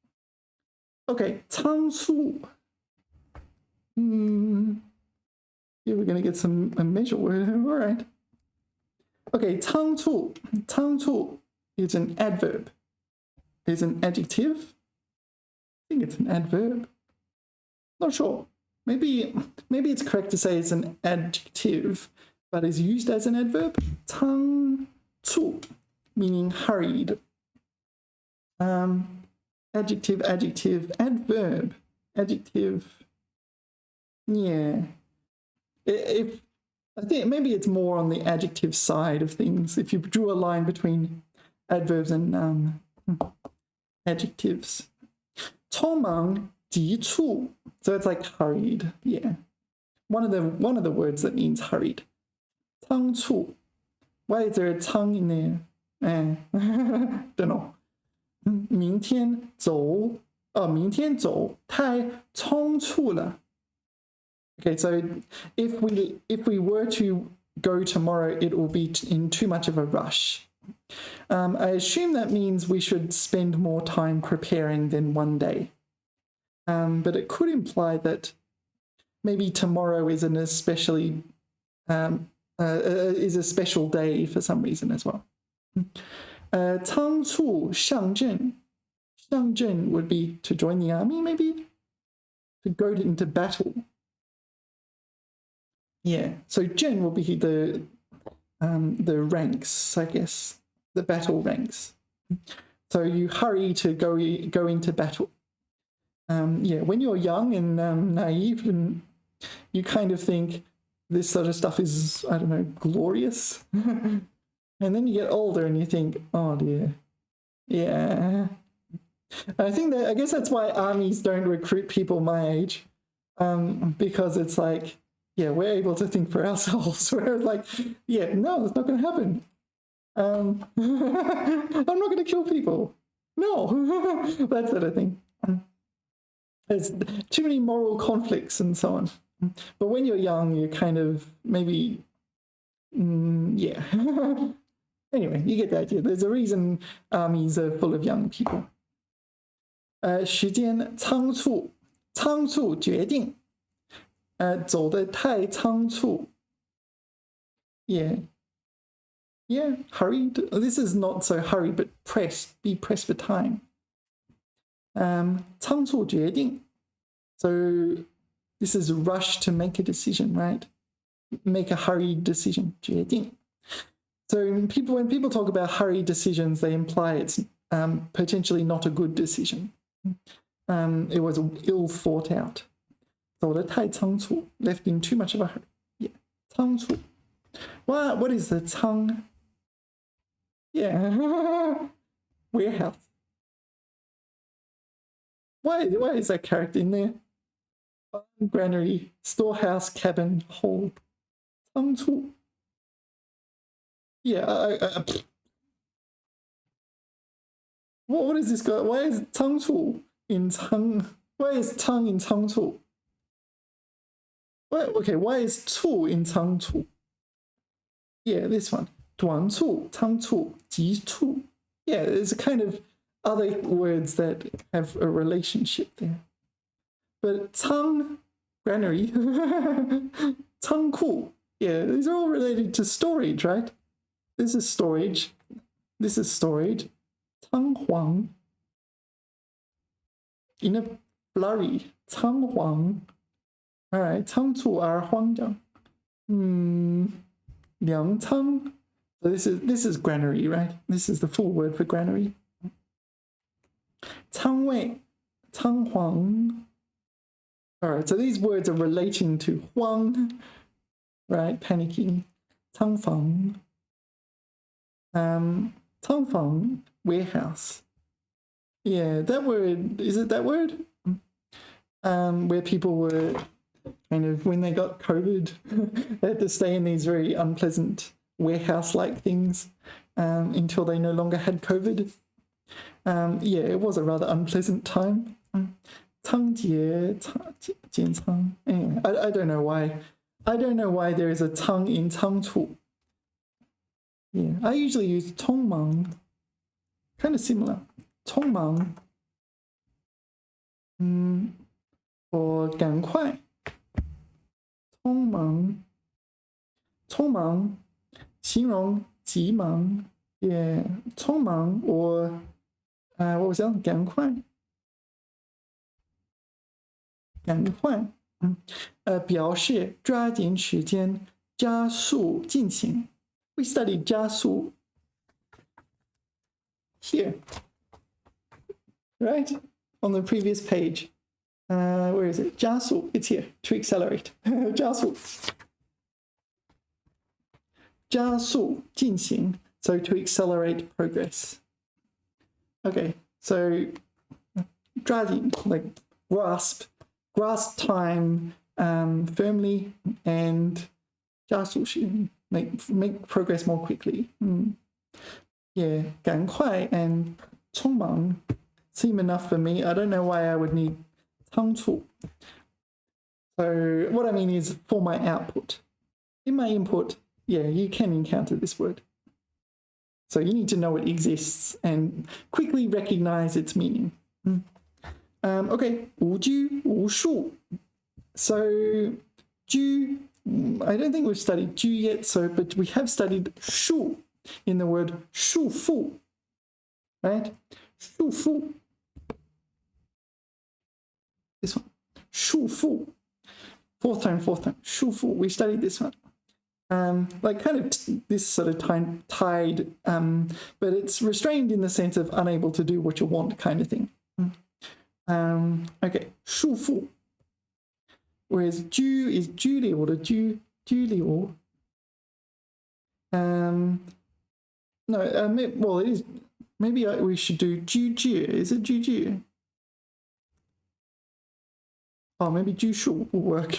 Speaker 1: Okay, 仓促. Yeah, we're going to get a measure word. All right. Okay, 仓促. 仓促 is an adverb. Is an adjective. I think it's an adverb. Not sure. Maybe it's correct to say it's an adjective, but is used as an adverb. 仓促, meaning hurried. Adjective, adverb, adjective. Yeah. I think maybe it's more on the adjective side of things. If you drew a line between adverbs and adjectives. 匆忙急促. So it's like hurried. Yeah. One of the words that means hurried. 仓促. Why is there a tongue in there? Don't know. 明天走. Oh, 明天走太匆促了. Okay, so if we were to go tomorrow, it will be in too much of a rush. I assume that means we should spend more time preparing than one day. But it could imply that maybe tomorrow is an especially is a special day for some reason as well. 仓促上阵. 上阵 would be to join the army, maybe? To go into battle. Yeah, so 阵 will be the ranks, I guess, the battle ranks. So you hurry to go into battle. Yeah, when you're young and naive, and you kind of think this sort of stuff is, I don't know, glorious. And then you get older and you think, oh dear, yeah. I guess that's why armies don't recruit people my age, because it's like, yeah, we're able to think for ourselves. We're like, yeah, no, it's not going to happen. I'm not going to kill people. No, that sort of thing. There's too many moral conflicts and so on. But when you're young, you're kind of maybe, yeah. Anyway, you get the idea. There's a reason armies are full of young people. 时间仓促，仓促决定，走得太仓促。Yeah, hurried. This is not so hurried, but pressed. Be pressed for time. 仓促决定. So this is rush to make a decision, right? Make a hurried decision. 决定. So when people talk about hurried decisions, they imply it's potentially not a good decision. It was ill thought out. 走得太仓促, left in too much of a hurry. Yeah, 仓促. What is the 仓? Yeah, warehouse. Why is that character in there? Granary, storehouse, cabin, hold. 仓促. Yeah, what is this guy? Why is 仓促 in 仓? Why is 仓 in 仓促? Okay, why is 促 in 仓促? Yeah, this one. 短促, 仓促, 急促. Yeah, there's a kind of other words that have a relationship there. But 仓, granary, 仓库, yeah, these are all related to storage, right? This is storage. This is storage. 仓皇. In a flurry. 仓皇. All right. 仓促而慌张. 粮仓. So this is granary, right? This is the full word for granary. 仓位. 仓皇. All right. So these words are relating to 慌, right? Panicking. 仓房. 仓房, warehouse. Yeah, that word, is it that word? Where people were kind of, when they got COVID, they had to stay in these very unpleasant warehouse-like things until they no longer had COVID. Yeah, it was a rather unpleasant time. 仓颉, 建仓. Anyway, I don't know why. I don't know why there is a 仓 in 仓促. Yeah, I usually use 匆忙, kind of similar. 匆忙, or 赶快. 匆忙, 匆忙, 形容急忙. Yeah, 匆忙 or 我想赶快. 赶快, 表示抓紧时间, 加速进行. We studied 加速 here, right? On the previous page. Where is it? 加速, it's here, to accelerate. 加速. 加速进行, so to accelerate progress. Okay, so 抓紧, like grasp time firmly, and 加速 make progress more quickly. Yeah, 赶快 and 匆忙 seem enough for me. I don't know why I would need 仓促. So what I mean is for my output. In my input, yeah, you can encounter this word. So you need to know it exists and quickly recognize its meaning. Okay, 无拘无束. So 拘, I don't think we've studied 拘 yet, but we have studied 束 in the word 束缚, right? 束缚. This one, 束缚. Fourth time. 束缚. We studied this one. Like kind of this sort of tied, but it's restrained in the sense of unable to do what you want kind of thing. Okay, 束缚. Whereas 拘 is 拘留的拘,拘留. No, well, it is. Maybe we should do 拘制. Is it 拘制? Oh, maybe 拘束 will work.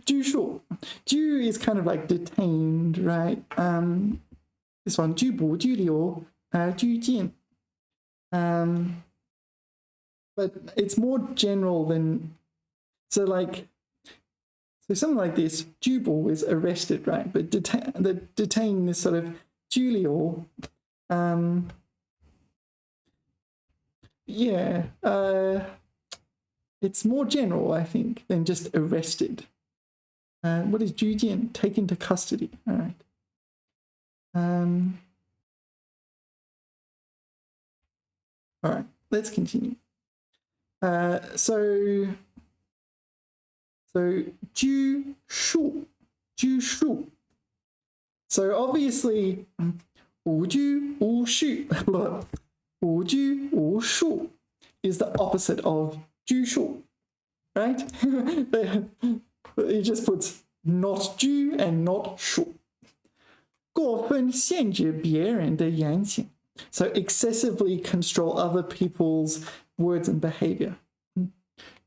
Speaker 1: 拘束. 拘 is kind of like detained, right? This one, 拘捕,拘留, 拘禁. But it's more general than, so something like this, 拘捕 is arrested, right? But detain is sort of 拘留. It's more general, I think, than just arrested. What is 拘禁? Taken to custody. All right. All right, let's continue. So 拘束. So obviously, 无拘无束, 无拘无束 is the opposite of 拘束, right? It just puts not 拘 and not 束. 过分限制别人的言行. So excessively control other people's words and behavior.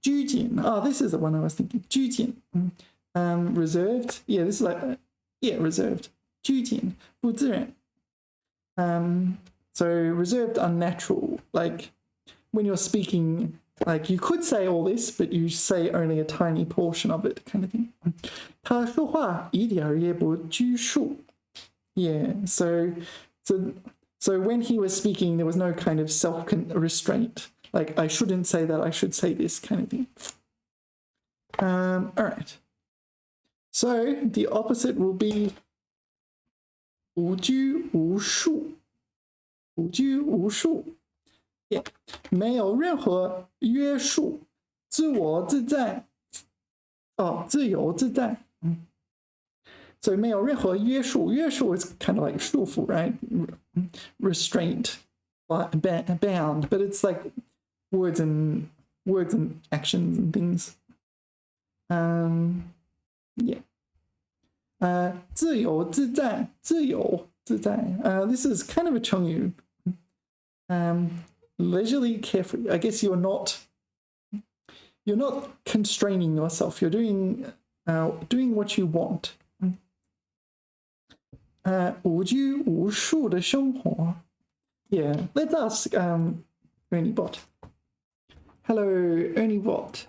Speaker 1: 拘谨. This is the one I was thinking. 拘谨. Reserved. Yeah, this is like, reserved. 拘谨,不自然. So reserved, unnatural. Like when you're speaking, like you could say all this, but you say only a tiny portion of it, kind of thing. 他说话一点也不拘束. Yeah, so when he was speaking, there was no kind of self-restraint. Like, I shouldn't say that, I should say this kind of thing. All right. So the opposite will be 无拘无束. 无拘无束. Yeah. 没有任何约束. 自我自在.自由自在. So 没有任何约束. 约束 is kind of like 束缚, right? Restraint, bound, but it's like words and actions and things. Yeah. 自由自在. 自由自在. This is kind of a 成语. Leisurely, carefree. I guess you're not constraining yourself. You're doing what you want. 无拘无束的生活. Yeah, let's ask ErnieBot. Hello, ErnieBot.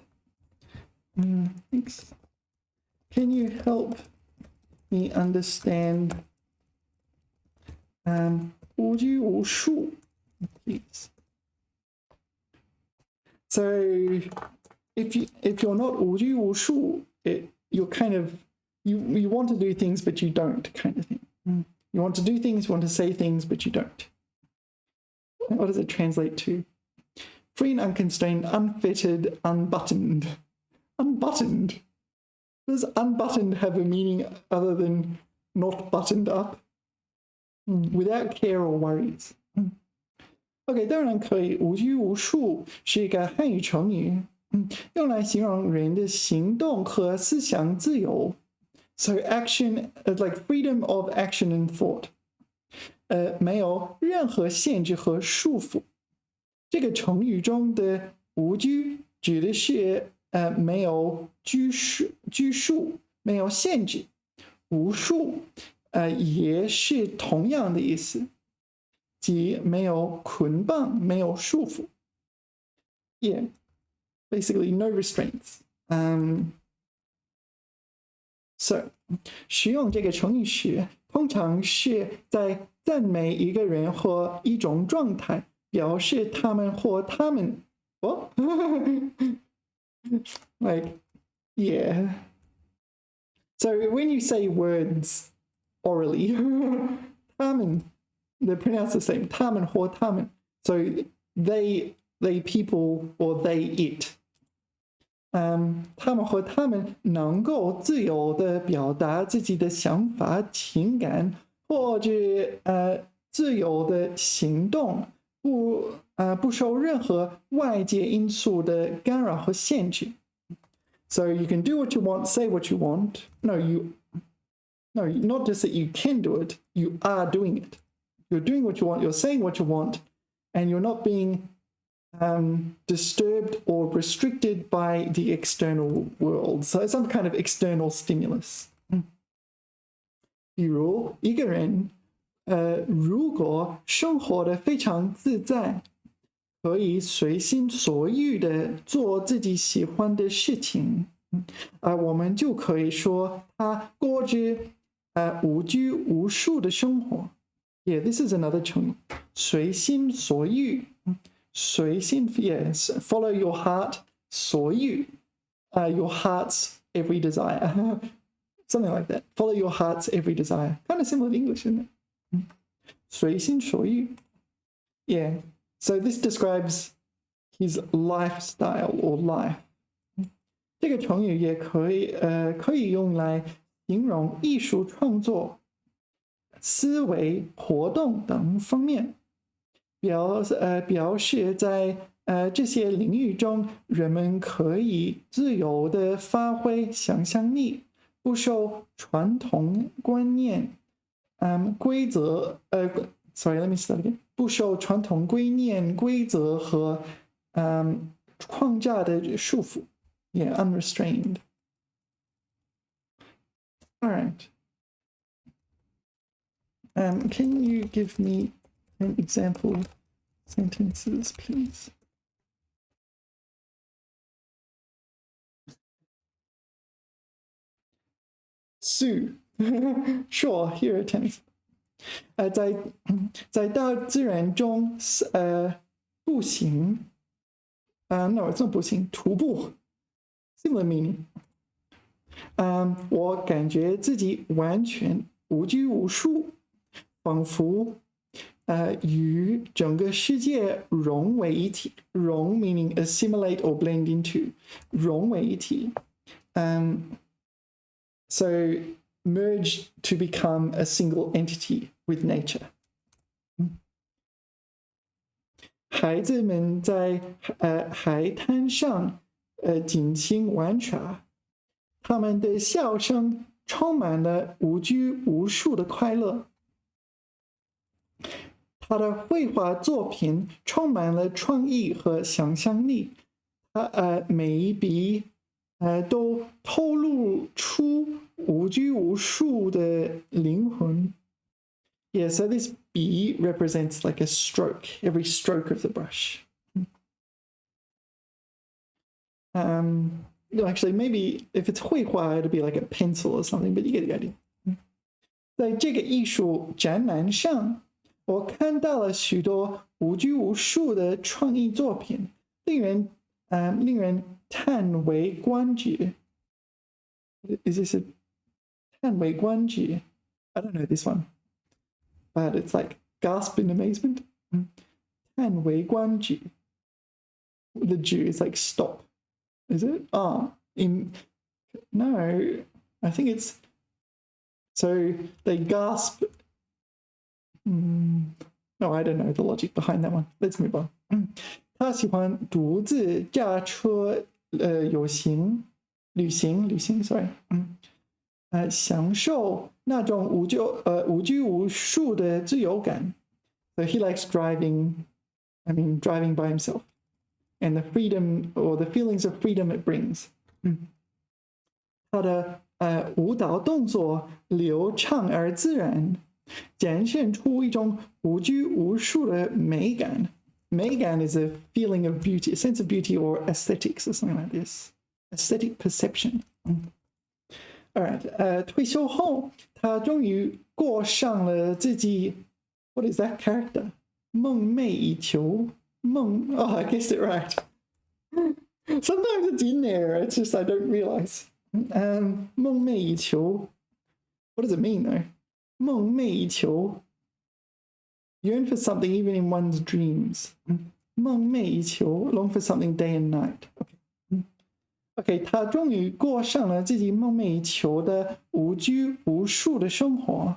Speaker 1: Thanks. Can you help me understand 无拘无束, please? So if you're not 无拘无束, you're kind of you want to do things but you don't, kind of thing. You want to do things, you want to say things, but you don't. What does it translate to? Free and unconstrained, unfettered, unbuttoned. Unbuttoned. Does unbuttoned have a meaning other than not buttoned up? Without care or worries. OK, 当然可以。无拘无束是一个汉语成语，用来形容人的行动和思想自由。So action, like freedom of action and thought. 没有任何限制和束缚。这个成语中的无拘指的是没有拘束，没有限制。无束也是同样的意思，即没有捆绑，没有束缚。Yeah, basically no restraints. So 使用这个成语时，通常是在赞美一个人或一种状态，表示他们或他们。What? Like, yeah. So when you say words orally, 他们, they're pronounced the same. 他们或他们. So they people or they it. 他们和他们能够自由地表达自己的想法、情感，或者自由的行动，不受任何外界因素的干扰和限制。So you can do what you want, say what you want. No, not just that you can do it, you are doing it. You're doing what you want, you're saying what you want, and you're not being disturbed or restricted by the external world. So some kind of external stimulus. 比如一个人如果生活得非常自在，可以随心所欲的做自己喜欢的事情，我们就可以说他过着无拘无束的生活。Yeah, this is another 成语，随心所欲。随心 yes, follow your heart, 所欲 your heart's every desire. Something like that. Follow your heart's every desire. Kind of similar to English, isn't it? 随心所欲 Yeah. So this describes his lifestyle or life. 这个成语也可以用来形容艺术创作、思维活动等方面，表示在这些领域中，人们可以自由地发挥想象力，不受传统观念规则sorry, let me start again. 不受传统观念规则和框架的束缚 Yeah, unrestrained. All right. Can you give me an example sentences, please? Sue. Sure, here are 10 examples. 在大自然中步行no, it's not 步行，徒步 similar meaning. 我感觉自己完全无拘无束，仿佛与整个世界融为一体。融 meaning assimilate or blend into， 融为一体。So merge to become a single entity with nature. 孩子们在海滩上尽情玩耍，他们的笑声充满了无拘无束的快乐。他的绘画作品充满了创意和想象力，每一笔都透露出无拘无束的灵魂。Yeah, so this B represents like a stroke, every stroke of the brush. No, actually, maybe if it's 绘画, it'll be like a pencil or something, but you get the idea. 在这个艺术展览上，我看到了许多无拘无束的创意作品，令人叹为观止。Is this a 叹为观止? I don't know this one, but it's like gasp in amazement. 叹为观止. The 止 is like stop. Is it? No, I think it's so they gasp. No, I don't know the logic behind that one. Let's move on. 他喜欢独自驾车旅行 sorry. 享受那种无拘无束的自由感。So he likes driving by himself. And the freedom or the feelings of freedom it brings. 他的舞蹈动作流畅而自然，展现出一种无拘无束的美感。美感 is a feeling of beauty, a sense of beauty or aesthetics or something like this. Aesthetic perception. All right. 退休后，他终于过上了自己 What is that character? 梦寐以求。Oh, I guessed it right. Sometimes it's in there, it's just I don't realize. 梦寐以求 What does it mean though? 梦寐以求 Yearn for something even in one's dreams. 梦寐以求 Long for something day and night. Okay, 他终于过上了自己梦寐以求的无拘无束的生活。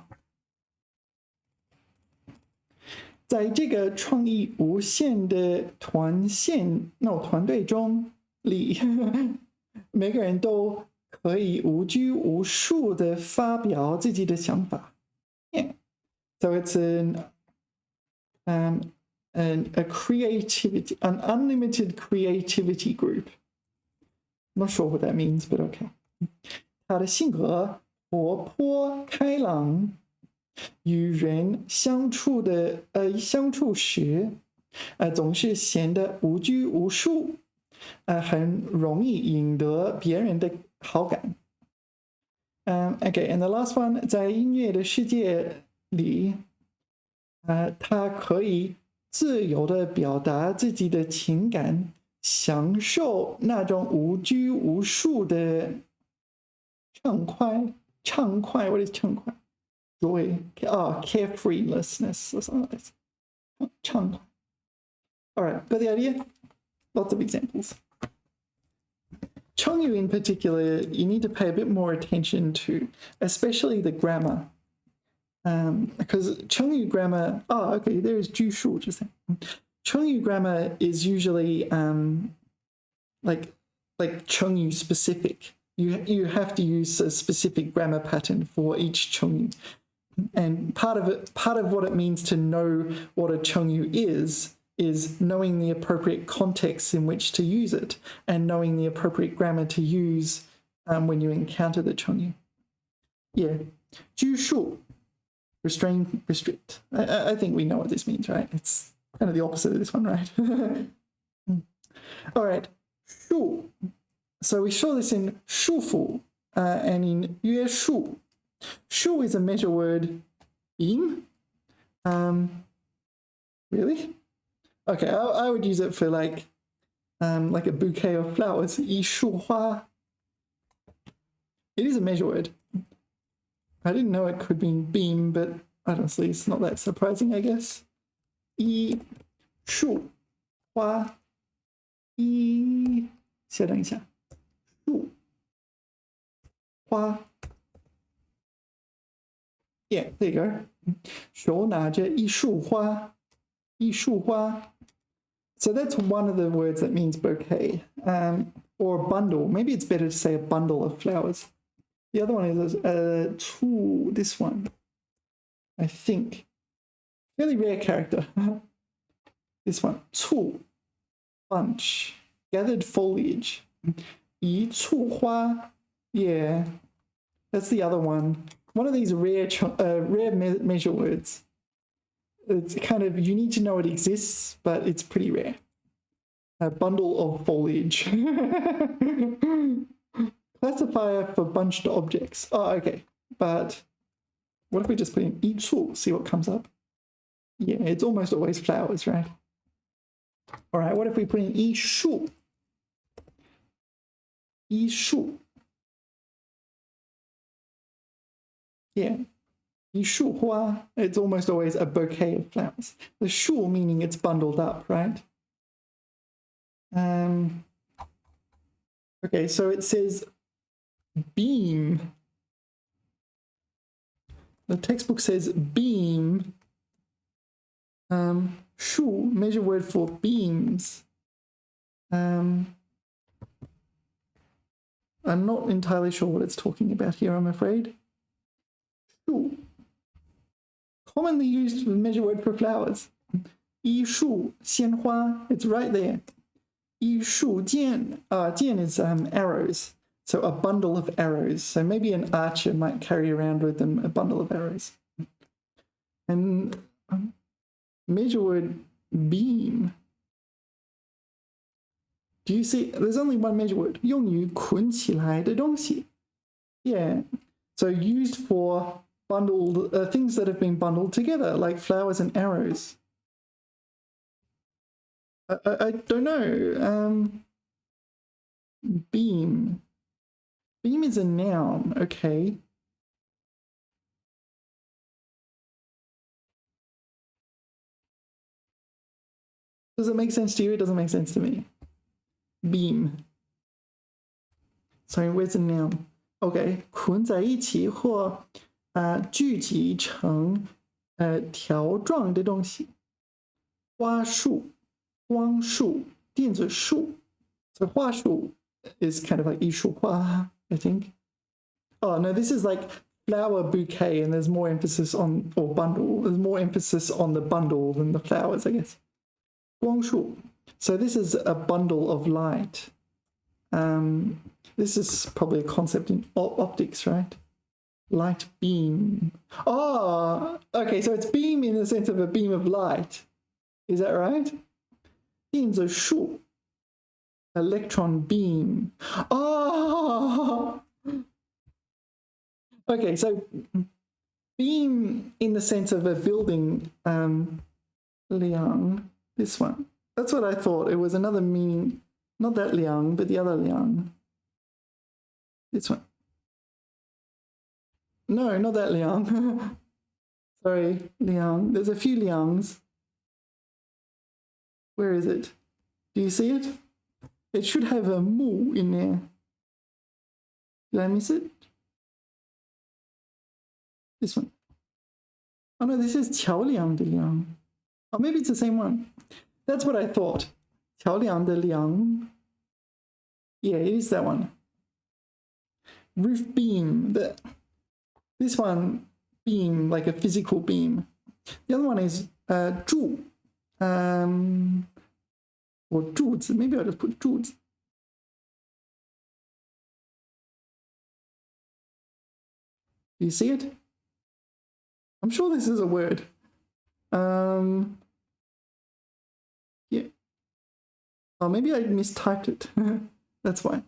Speaker 1: 在这个创意无限的团队中里每个人都可以无拘无束的发表自己的想法。Yeah. So it's a creativity, an unlimited creativity group. I'm not sure what that means, but okay. 他的性格活泼开朗，与人相处时，总是显得无拘无束，很容易赢得别人的好感。Okay, and the last one， 在音乐的世界里，他可以自由的表达自己的情感，享受那种无拘无束的畅快。What is 畅快？ Joy. Carefreeness or something like that. 畅快。All right, got the idea? Lots of examples. Chengyu in particular, you need to pay a bit more attention to, especially the grammar. Because Chengyu grammar, okay, there is 拘束 just there. Chengyu grammar is usually like Chengyu specific. You have to use a specific grammar pattern for each Chengyu. And part of what it means to know what a Chengyu is knowing the appropriate context in which to use it and knowing the appropriate grammar to use when you encounter the Chengyu. Yeah, 拘束, restrain, restrict. I think we know what this means, right? It's kind of the opposite of this one, right? All right, 束. So we saw this in 束缚 and in 约束. 束 is a measure word. beam. Really? Okay, I would use it for like a bouquet of flowers. 一束花. It is a measure word. I didn't know it could mean beam, but honestly, it's not that surprising, I guess. 一束花. 稍等一下. 束花. Yeah, there you go. 手拿着一束花. 一束花. So that's one of the words that means bouquet, or a bundle. Maybe it's better to say a bundle of flowers. The other one is this one, I think. Fairly rare character. This one, 簇, bunch, gathered foliage. 一簇花. Yeah, that's the other one. One of these rare measure words. It's kind of, you need to know it exists, but it's pretty rare. A bundle of foliage. Classifier for bunched objects. Oh, okay. But what if we just put in 一簇, see what comes up? Yeah, it's almost always flowers, right? All right, what if we put in 一束? 一束. Yeah. 一束花, it's almost always a bouquet of flowers. The 束 meaning it's bundled up, right? Okay, so it says beam. The textbook says beam. 束, measure word for beams. I'm not entirely sure what it's talking about here, I'm afraid. 束. Commonly used measure word for flowers. 一束鲜花, it's right there. 一束箭, 箭 is arrows, so a bundle of arrows. So maybe an archer might carry around with them a bundle of arrows. And measure word beam. Do you see? There's only one measure word. 用于捆起来的东西. Yeah, so used for bundled things that have been bundled together, like flowers and arrows. I don't know. Beam. Beam is a noun, okay. Does it make sense to you? It doesn't make sense to me. Beam. Sorry, where's the noun? Okay. 捆在一起或聚集成条状的东西。花束、光束、电子束。So 花束 is kind of like 艺术花, I think. Oh no, this is like flower bouquet, and there's more emphasis on, or bundle, there's more emphasis on the bundle than the flowers, I guess. 光束. So this is a bundle of light. This is probably a concept in optics, right? Light beam. Oh, okay, so it's beam in the sense of a beam of light. Is that right? 电子束. Electron beam. Oh! Okay, so beam in the sense of a building, liang, this one. That's what I thought. It was another meaning, not that liang, but the other liang. This one. No, not that liang. Sorry, liang. There's a few liangs. Where is it? Do you see it? It should have a mu in there. Did I miss it? This one. Oh no, this is 桥梁的梁. Oh, maybe it's the same one. That's what I thought. 桥梁的梁. Yeah, it is that one. Roof beam. This one, beam, like a physical beam. The other one is 柱. Or 柱子. Maybe I'll just put 柱子. Do you see it? I'm sure this is a word. Yeah. Oh, maybe I mistyped it. That's why.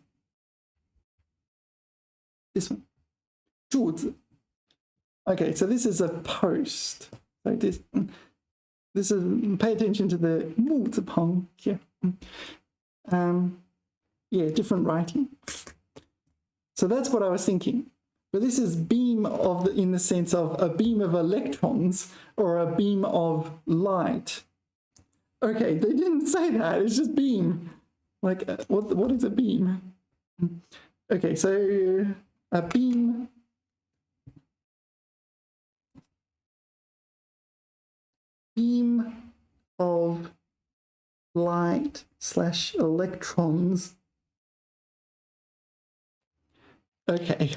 Speaker 1: This one. 柱子. Okay, so this is a post. Like this. This is, pay attention to the 木字旁 here. Yeah, different writing. So that's what I was thinking. But this is beam of in the sense of a beam of electrons or a beam of light. Okay, they didn't say that. It's just beam. Like, what is a beam? Okay, so a beam. Beam of light / electrons. Okay.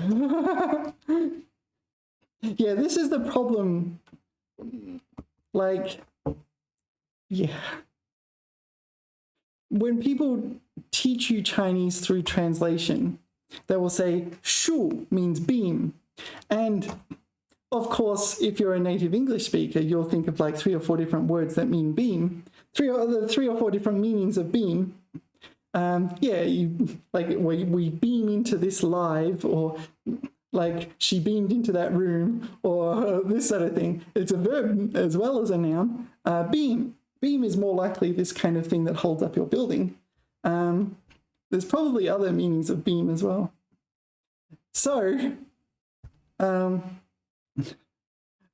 Speaker 1: Yeah, this is the problem. Like, yeah. When people teach you Chinese through translation, they will say, 树 means beam. And of course, if you're a native English speaker, you'll think of like 3 or 4 different words that mean beam. 3 or 4 different meanings of beam. Yeah, we beam into this live, or like she beamed into that room, or this sort of thing. It's a verb as well as a noun. Beam. Beam is more likely this kind of thing that holds up your building. There's probably other meanings of beam as well. So,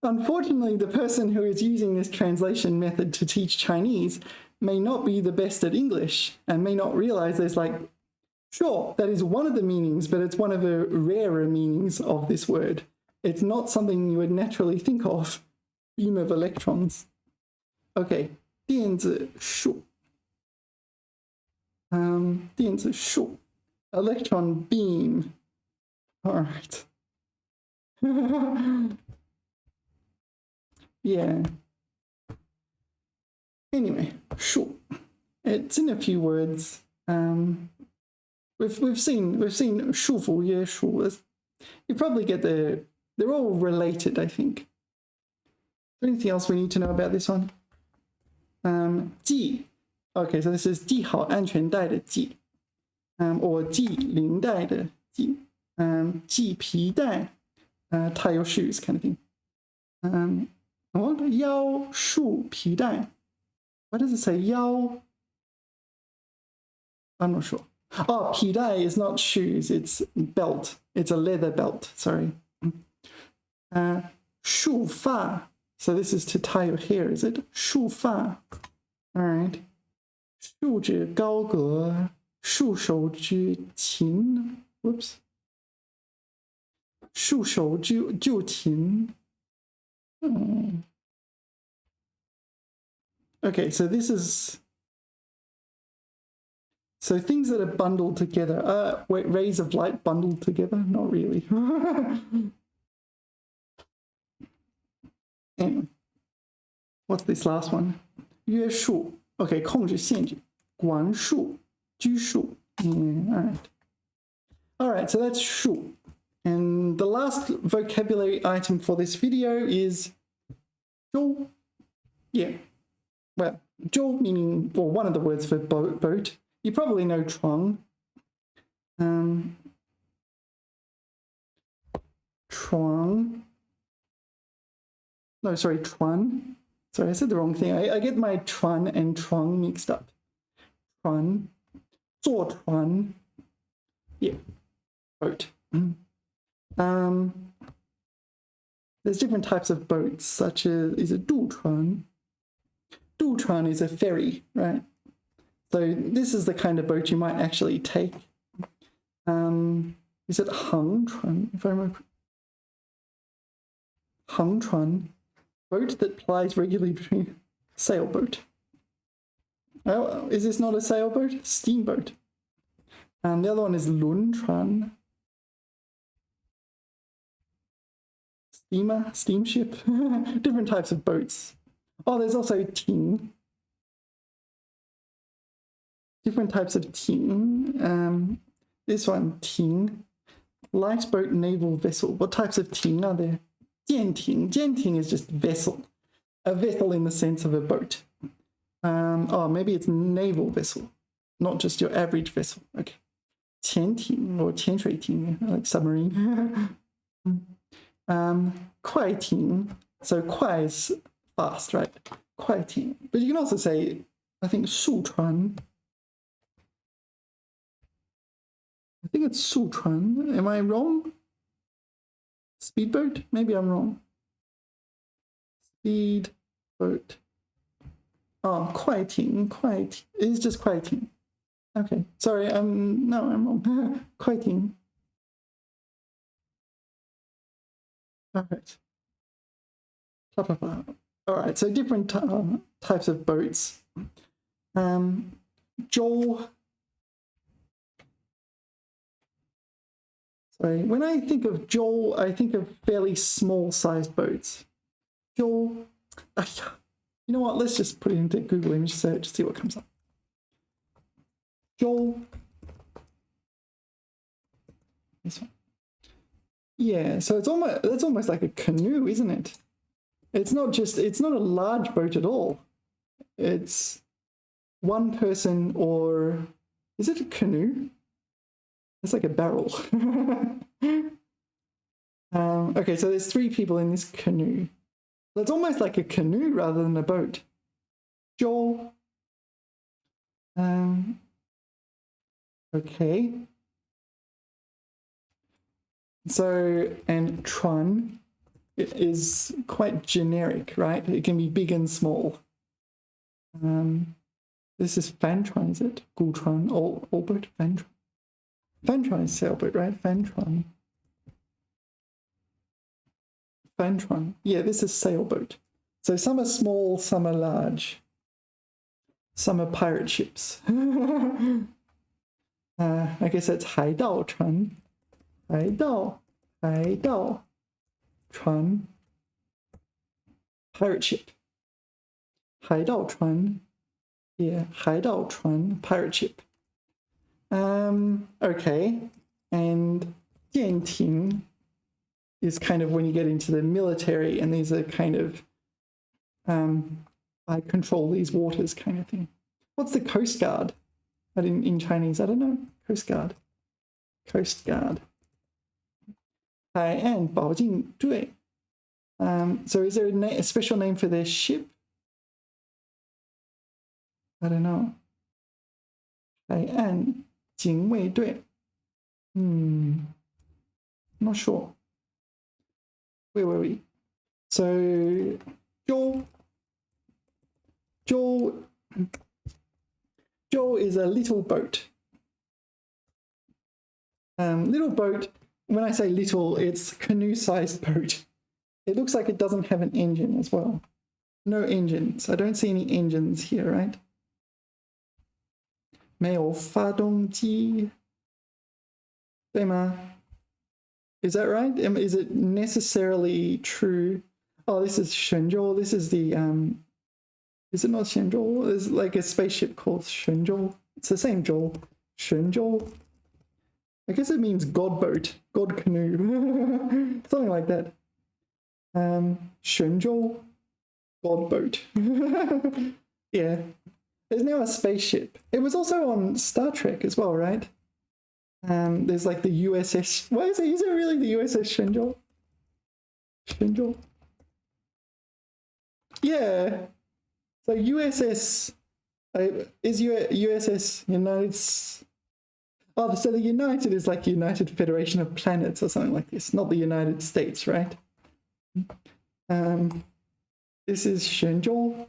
Speaker 1: unfortunately, the person who is using this translation method to teach Chinese may not be the best at English and may not realize there's like, sure, that is one of the meanings, but it's one of the rarer meanings of this word. It's not something you would naturally think of. Beam of electrons. Okay, 电子束. 电子束. Electron beam. All right. Yeah. Anyway, 束. It's in a few words. We've seen 束缚约束. You probably get they're all related, I think. Is there anything else we need to know about this one? 系. Okay, so this is 系好安全带的系. Or 系领带的系. 系皮带. Tie your shoes kind of thing. What? 腰束皮带. Why does it say 腰? I'm not sure. Oh, 皮带 is not shoes, it's belt. It's a leather belt, sorry. 束发. So this is to tie your hair, is it? 束发. All right. 束指高阁, 束手之擒. Whoops. 束手就擒. Okay, so this is So things that are bundled together. Wait, rays of light bundled together? Not really. Anyway, what's this last one? 约束. Okay, 控制限制. 管束,拘束. All right, so that's 束. And the last vocabulary item for this video is 舟. Yeah. Well, 舟 meaning, or one of the words for boat. You probably know 床. 床. No, sorry, 船. Sorry, I said the wrong thing. I get my 船 and 床 mixed up. 船. 坐船. Yeah. Boat. There's different types of boats, such as, is it 渡船? 渡船 is a ferry, right? So this is the kind of boat you might actually take. Is it 航船? If I remember. 航船, boat that plies regularly between sailboat. Oh, is this not a sailboat? Steamboat. The other one is 轮船. Steamer, steamship, different types of boats. Oh, there's also 艇. Different types of 艇. This one, 艇. Light boat, naval vessel. What types of 艇 are there? 舰艇. 舰艇 is just vessel. A vessel in the sense of a boat. Oh, maybe it's naval vessel, not just your average vessel. Okay. 潜艇 or 潜水艇, like submarine. 快艇. So 快 is fast, right? 快艇. But you can also say, I think 速船. I think it's 速船. Am I wrong? Speedboat? Maybe I'm wrong. Speedboat. Oh, 快艇. 快艇. It's just 快艇. Okay. Sorry, no, I'm wrong. 快艇. All right. Blah, blah, blah. All right, so different types of boats. Joel. Sorry, when I think of Joel, I think of fairly small-sized boats. Joel. You know what? Let's just put it into Google image search, see what comes up. Joel. This one. Yeah, so that's almost like a canoe, isn't it? It's not a large boat at all. It's one person, or is it a canoe? It's like a barrel. Okay, so there's 3 people in this canoe. That's almost like a canoe rather than a boat. Joel. Okay. So, and 船, it is quite generic, right? It can be big and small. This is 帆船, is it? 古船, all boat, 帆船. 帆船 is sailboat, right? 帆船. 帆船. Yeah, this is sailboat. So some are small, some are large. Some are pirate ships. I guess that's 海盗船. 海盗船 pirate ship. 海盗船 yeah, 海盗船 pirate ship. Okay, and 舰艇 is kind of when you get into the military, and these are kind of I control these waters kind of thing. What's the Coast Guard? In Chinese, I don't know. Coast Guard. Coast Guard. 海岸保境队. So is there a special name for their ship? I don't know. 海岸警卫队. Not sure. Where were we? So, Joel is a little boat. Little boat, when I say little, it's canoe-sized boat. It looks like it doesn't have an engine as well. No engines. I don't see any engines here, right? 没有发动机，对吗？ Is that right? Is it necessarily true? Oh, this is Shenzhou. This is the is it not Shenzhou? There's like a spaceship called Shenzhou. It's the same Zhou. Shenzhou. I guess it means God boat, God canoe, something like that. Shenzhou, God boat. Yeah, there's now a spaceship. It was also on Star Trek as well, right? There's like the USS. Why is it? Is it really the USS Shenzhou? Shenzhou. Yeah. So USS is USS United. Oh, so the United is like United Federation of Planets or something like this, not the United States, right? This is Shenzhou.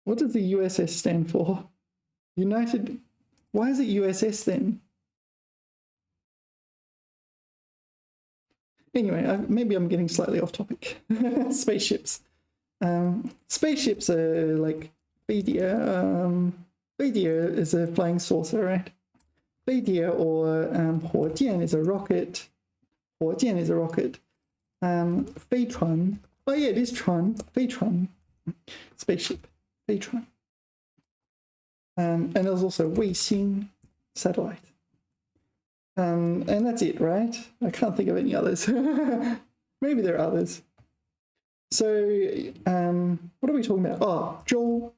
Speaker 1: What does the USS stand for? United. Why is it USS then? Anyway, maybe I'm getting slightly off topic. Spaceships. Spaceships are like 飞碟. 飞碟 is a flying saucer, right? 飞碟 or 火箭 is a rocket. 火箭 is a rocket. 飞船. Oh yeah, it is 船. 飞船. Spaceship. 飞船. And there's also 卫星, satellite. And that's it, right? I can't think of any others. Maybe there are others. So, what are we talking about? Oh, Zhou.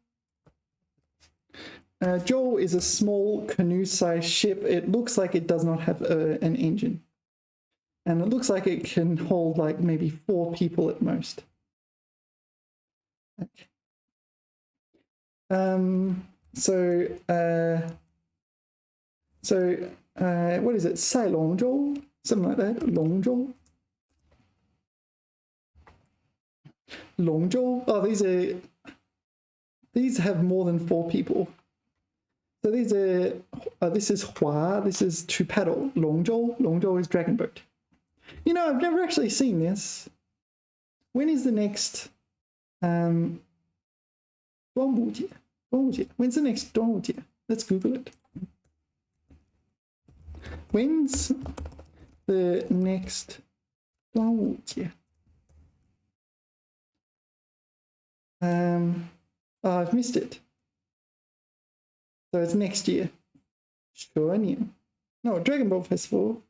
Speaker 1: Zhou is a small canoe-sized ship. It looks like it does not have an engine. And it looks like it can hold like maybe 4 people at most. Okay. What is it? 赛龙舟? Something like that. 龙舟. 龙舟. Oh, these have more than 4 people. So these are, this is hua, this is to paddle. 龙舟. 龙舟 is dragon boat. You know, I've never actually seen this. When is the next 端午节? 端午节. When's the next 端午节? Let's Google it. When's the next 端午节? Oh, I've missed it. So it's next year. 蛇年. No, Dragon Ball Festival.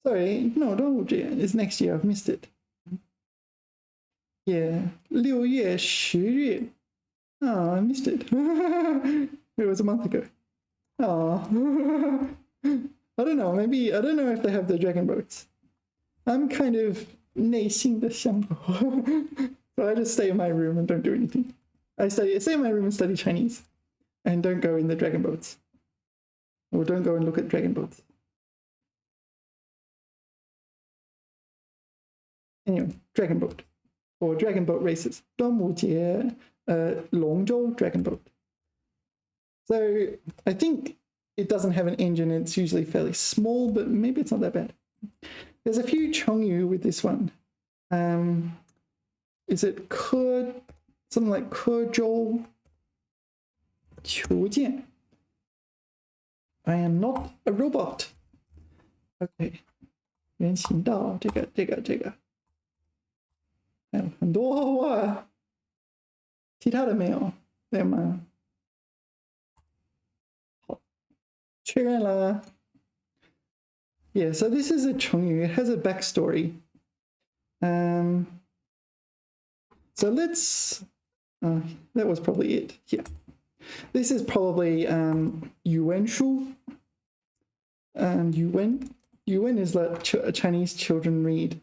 Speaker 1: Sorry, no, 端午节 is next year. I've missed it. Yeah, 6月10日. Oh, I missed it. It was a month ago. Oh. I don't know, maybe, I don't know if they have the dragon boats. I'm kind of 内心的想法. So I just stay in my room and don't do anything. I stay in my room and study Chinese. And don't go in the dragon boats. Or don't go and look at dragon boats. Anyway, dragon boat. Or dragon boat races. 端午节, 龙舟 dragon boat. So I think it doesn't have an engine. It's usually fairly small, but maybe it's not that bad. There's a few Chongyu with this one. Is it Ke, something like Kezhou? 求见. I am not a robot. Okay. 人行道, 这个. 还有很多哇。其他的没有，对吗？好，确认了。Yeah, so this is a Chongyu. It has a backstory. So let's. That was probably it. Yeah, this is probably Yuan Shu. Yuan is like Chinese children read.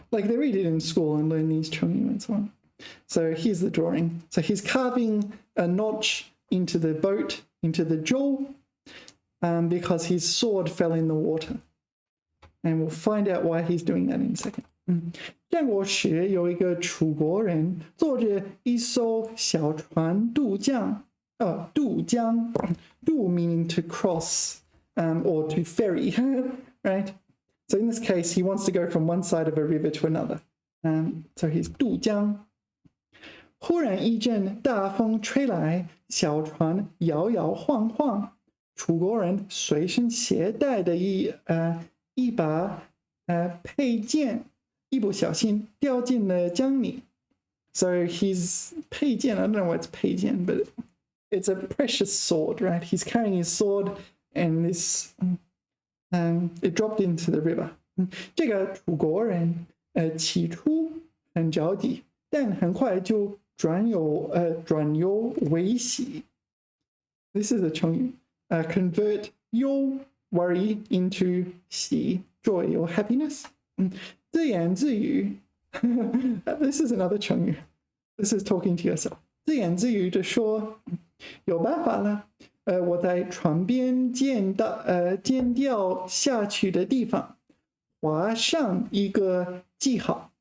Speaker 1: Like they read it in school and learn these Chongyu and so on. So here's the drawing. So he's carving a notch into the boat, into the zhou, because his sword fell in the water. And we'll find out why he's doing that in a second. 战国时有一个楚国人坐着一艘小船渡江 渡 meaning to cross or to ferry, right? So in this case, he wants to go from one side of a river to another. So he's 渡江。忽然一阵大风吹来，小船摇摇晃晃。楚国人随身携带的一把佩剑，一不小心掉进了江里。So his 佩剑, I don't know what's 佩剑, but it's a precious sword, right? He's carrying his sword, and this it dropped into the river. 这个楚国人起初很着急，但很快就转忧为喜。This is a 成语。Convert your worry into 喜 joy or happiness. 自言自语 This is another 成语。This is talking to yourself. 自言自语的说，有办法了。我在船边尖掉下去的地方划上一个记号。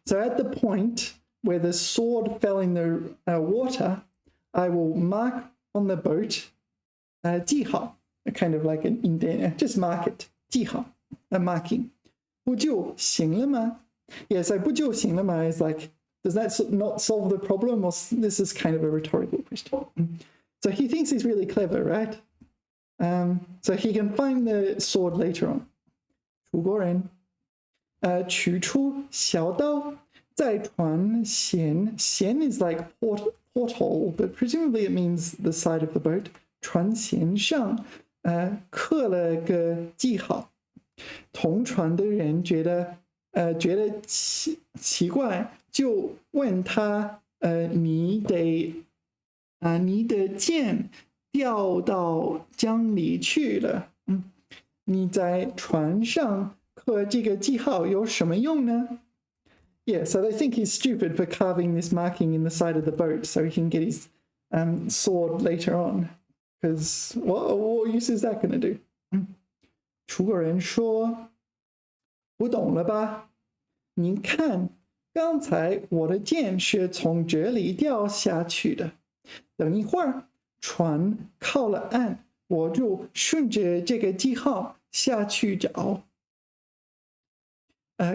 Speaker 1: So at the point where the sword fell in the water, I will mark on the boat 记号, kind of like an indent, just mark it, 记号, a marking. 不就行了吗? Yeah, so 不就行了吗 is like, does that not solve the problem? Or this is kind of a rhetorical question. So he thinks he's really clever, right? So he can find the sword later on. 楚国人取出小刀，在船舷 is like porthole, but presumably it means the side of the boat. 船舷上刻了个记号。同船的人觉得奇怪，就问他你的剑掉到江里去了，你在船上刻这个记号有什么用呢？ Yeah, so they think he's stupid for carving this marking in the side of the boat so he can get his sword later on. Because what use is that going to do? 楚国人说，不懂了吧？您看，刚才我的剑是从这里掉下去的。等一会儿，船靠了岸，我就顺着这个记号下去找。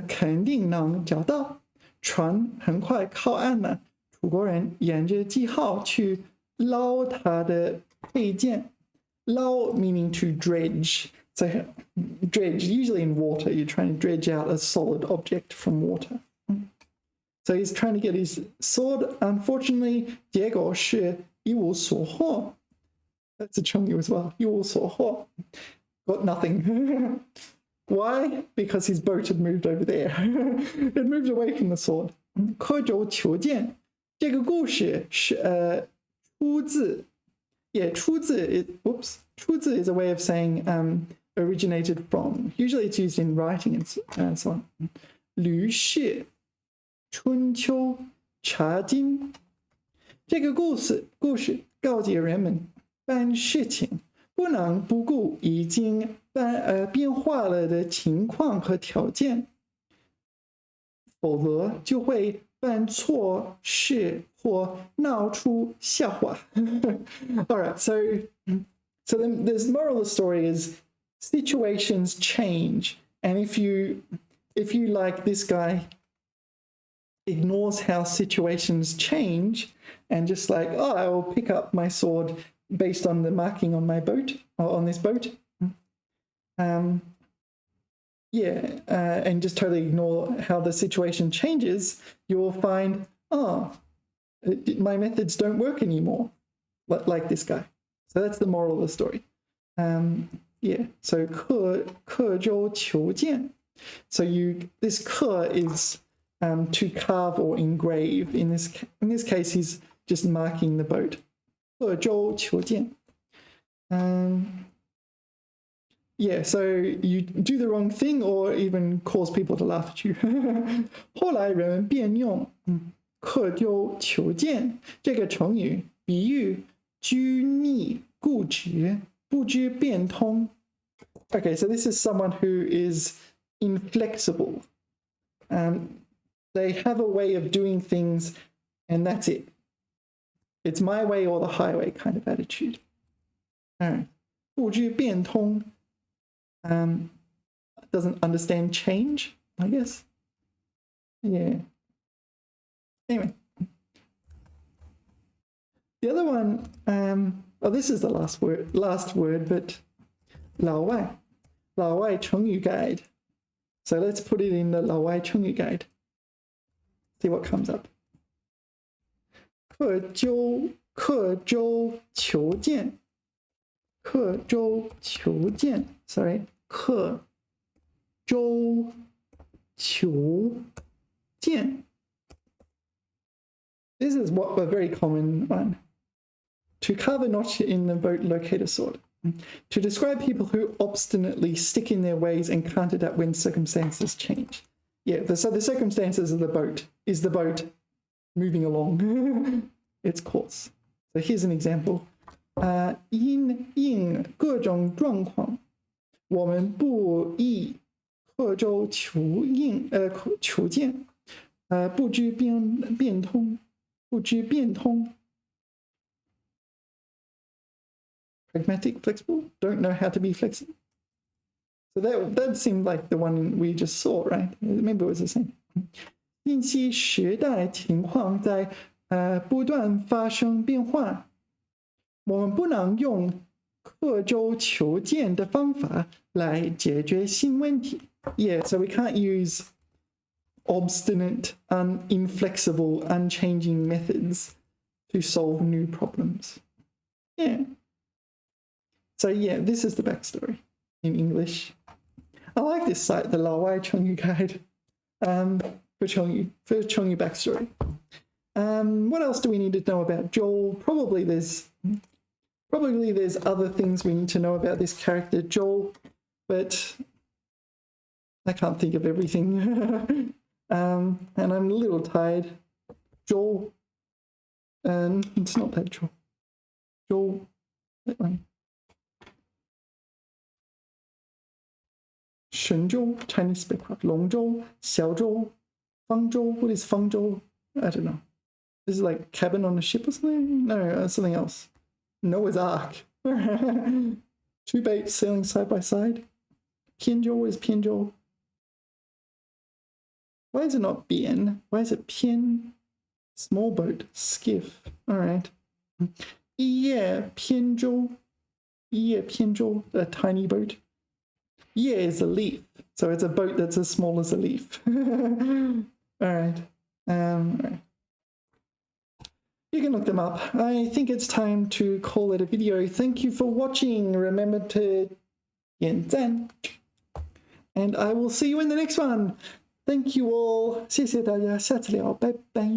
Speaker 1: 肯定能找到。船很快靠岸了，楚国人沿着记号去捞他的佩剑。捞 meaning to dredge. So dredge, usually in water, you're trying to dredge out a solid object from water. So he's trying to get his sword. Unfortunately, 结果是一无所获。That's a 成语 as well. 一无所获。Got nothing. Why? Because his boat had moved over there. It had moved away from the sword. 刻舟求剑这个故事是出自 Yeah, 出自 出自 is a way of saying originated from. Usually it's used in writing and so on. 吕氏春秋茶经这个故事告诫人们办事情不能不顾已经变化了的情况和条件，否则就会办错事或闹出笑话。All right, so the moral of the story is situations change, and if you like this guy ignores how situations change and just like, oh, I will pick up my sword based on the marking on my boat or on this boat. And just totally ignore how the situation changes, you will find, my methods don't work anymore, like this guy. So that's the moral of the story. So 刻舟求剑. So this 刻 is to carve or engrave. In this case, he's just marking the boat. 刻舟求剑. So you do the wrong thing or even cause people to laugh at you. 后来人们便用刻舟求剑这个成语比喻拘泥固执，不知变通。Okay, so this is someone who is inflexible. They have a way of doing things and that's it. It's my way or the highway kind of attitude. All right. 不知变通 doesn't understand change, I guess. Yeah. Anyway. The other one, oh, this is the last word, but 老外成语 guide. So let's put it in the 老外成语 guide. See what comes up. 刻舟求剑. 刻舟求剑. Sorry. 刻舟求剑. This is what a very common one. To carve a notch in the boat locator sword. To describe people who obstinately stick in their ways and can't adapt when circumstances change. Yeah, so the circumstances of the boat is the boat moving along its course. So here's an example. 因应各种状况，我们不宜刻舟求剑，不知变通。Pragmatic, flexible, don't know how to be flexible. So that seemed like the one we just saw, right? Maybe it was the same. 信息时代情况在不断发生变化，我们不能用刻舟求剑的方法来解决新问题. Yeah, so we can't use obstinate, inflexible, unchanging methods to solve new problems. Yeah. So yeah, this is the backstory in English. I like this site, the 老外成语 guide, for 成语 backstory. What else do we need to know about Joel? Probably there's other things we need to know about this character Joel, but I can't think of everything. And I'm a little tired. Joel, it's not that Joel. Joel, that one. 神州, Chinese spellcraft. 龙舟, 小舟, 方舟. What is 方舟? I don't know. This is like cabin on a ship or something? No, something else. Noah's Ark. Two boats sailing side by side. 偏舟 is 偏舟. Why is it not bien? Why is it 偏? Small boat, skiff. All right. 叶偏舟. 叶偏舟, a tiny boat. Yeah, is a leaf. So it's a boat that's as small as a leaf. All right. All right. You can look them up. I think it's time to call it a video. Thank you for watching. Remember to 点赞. And I will see you in the next one. Thank you all. 谢谢大家，下次聊，拜拜。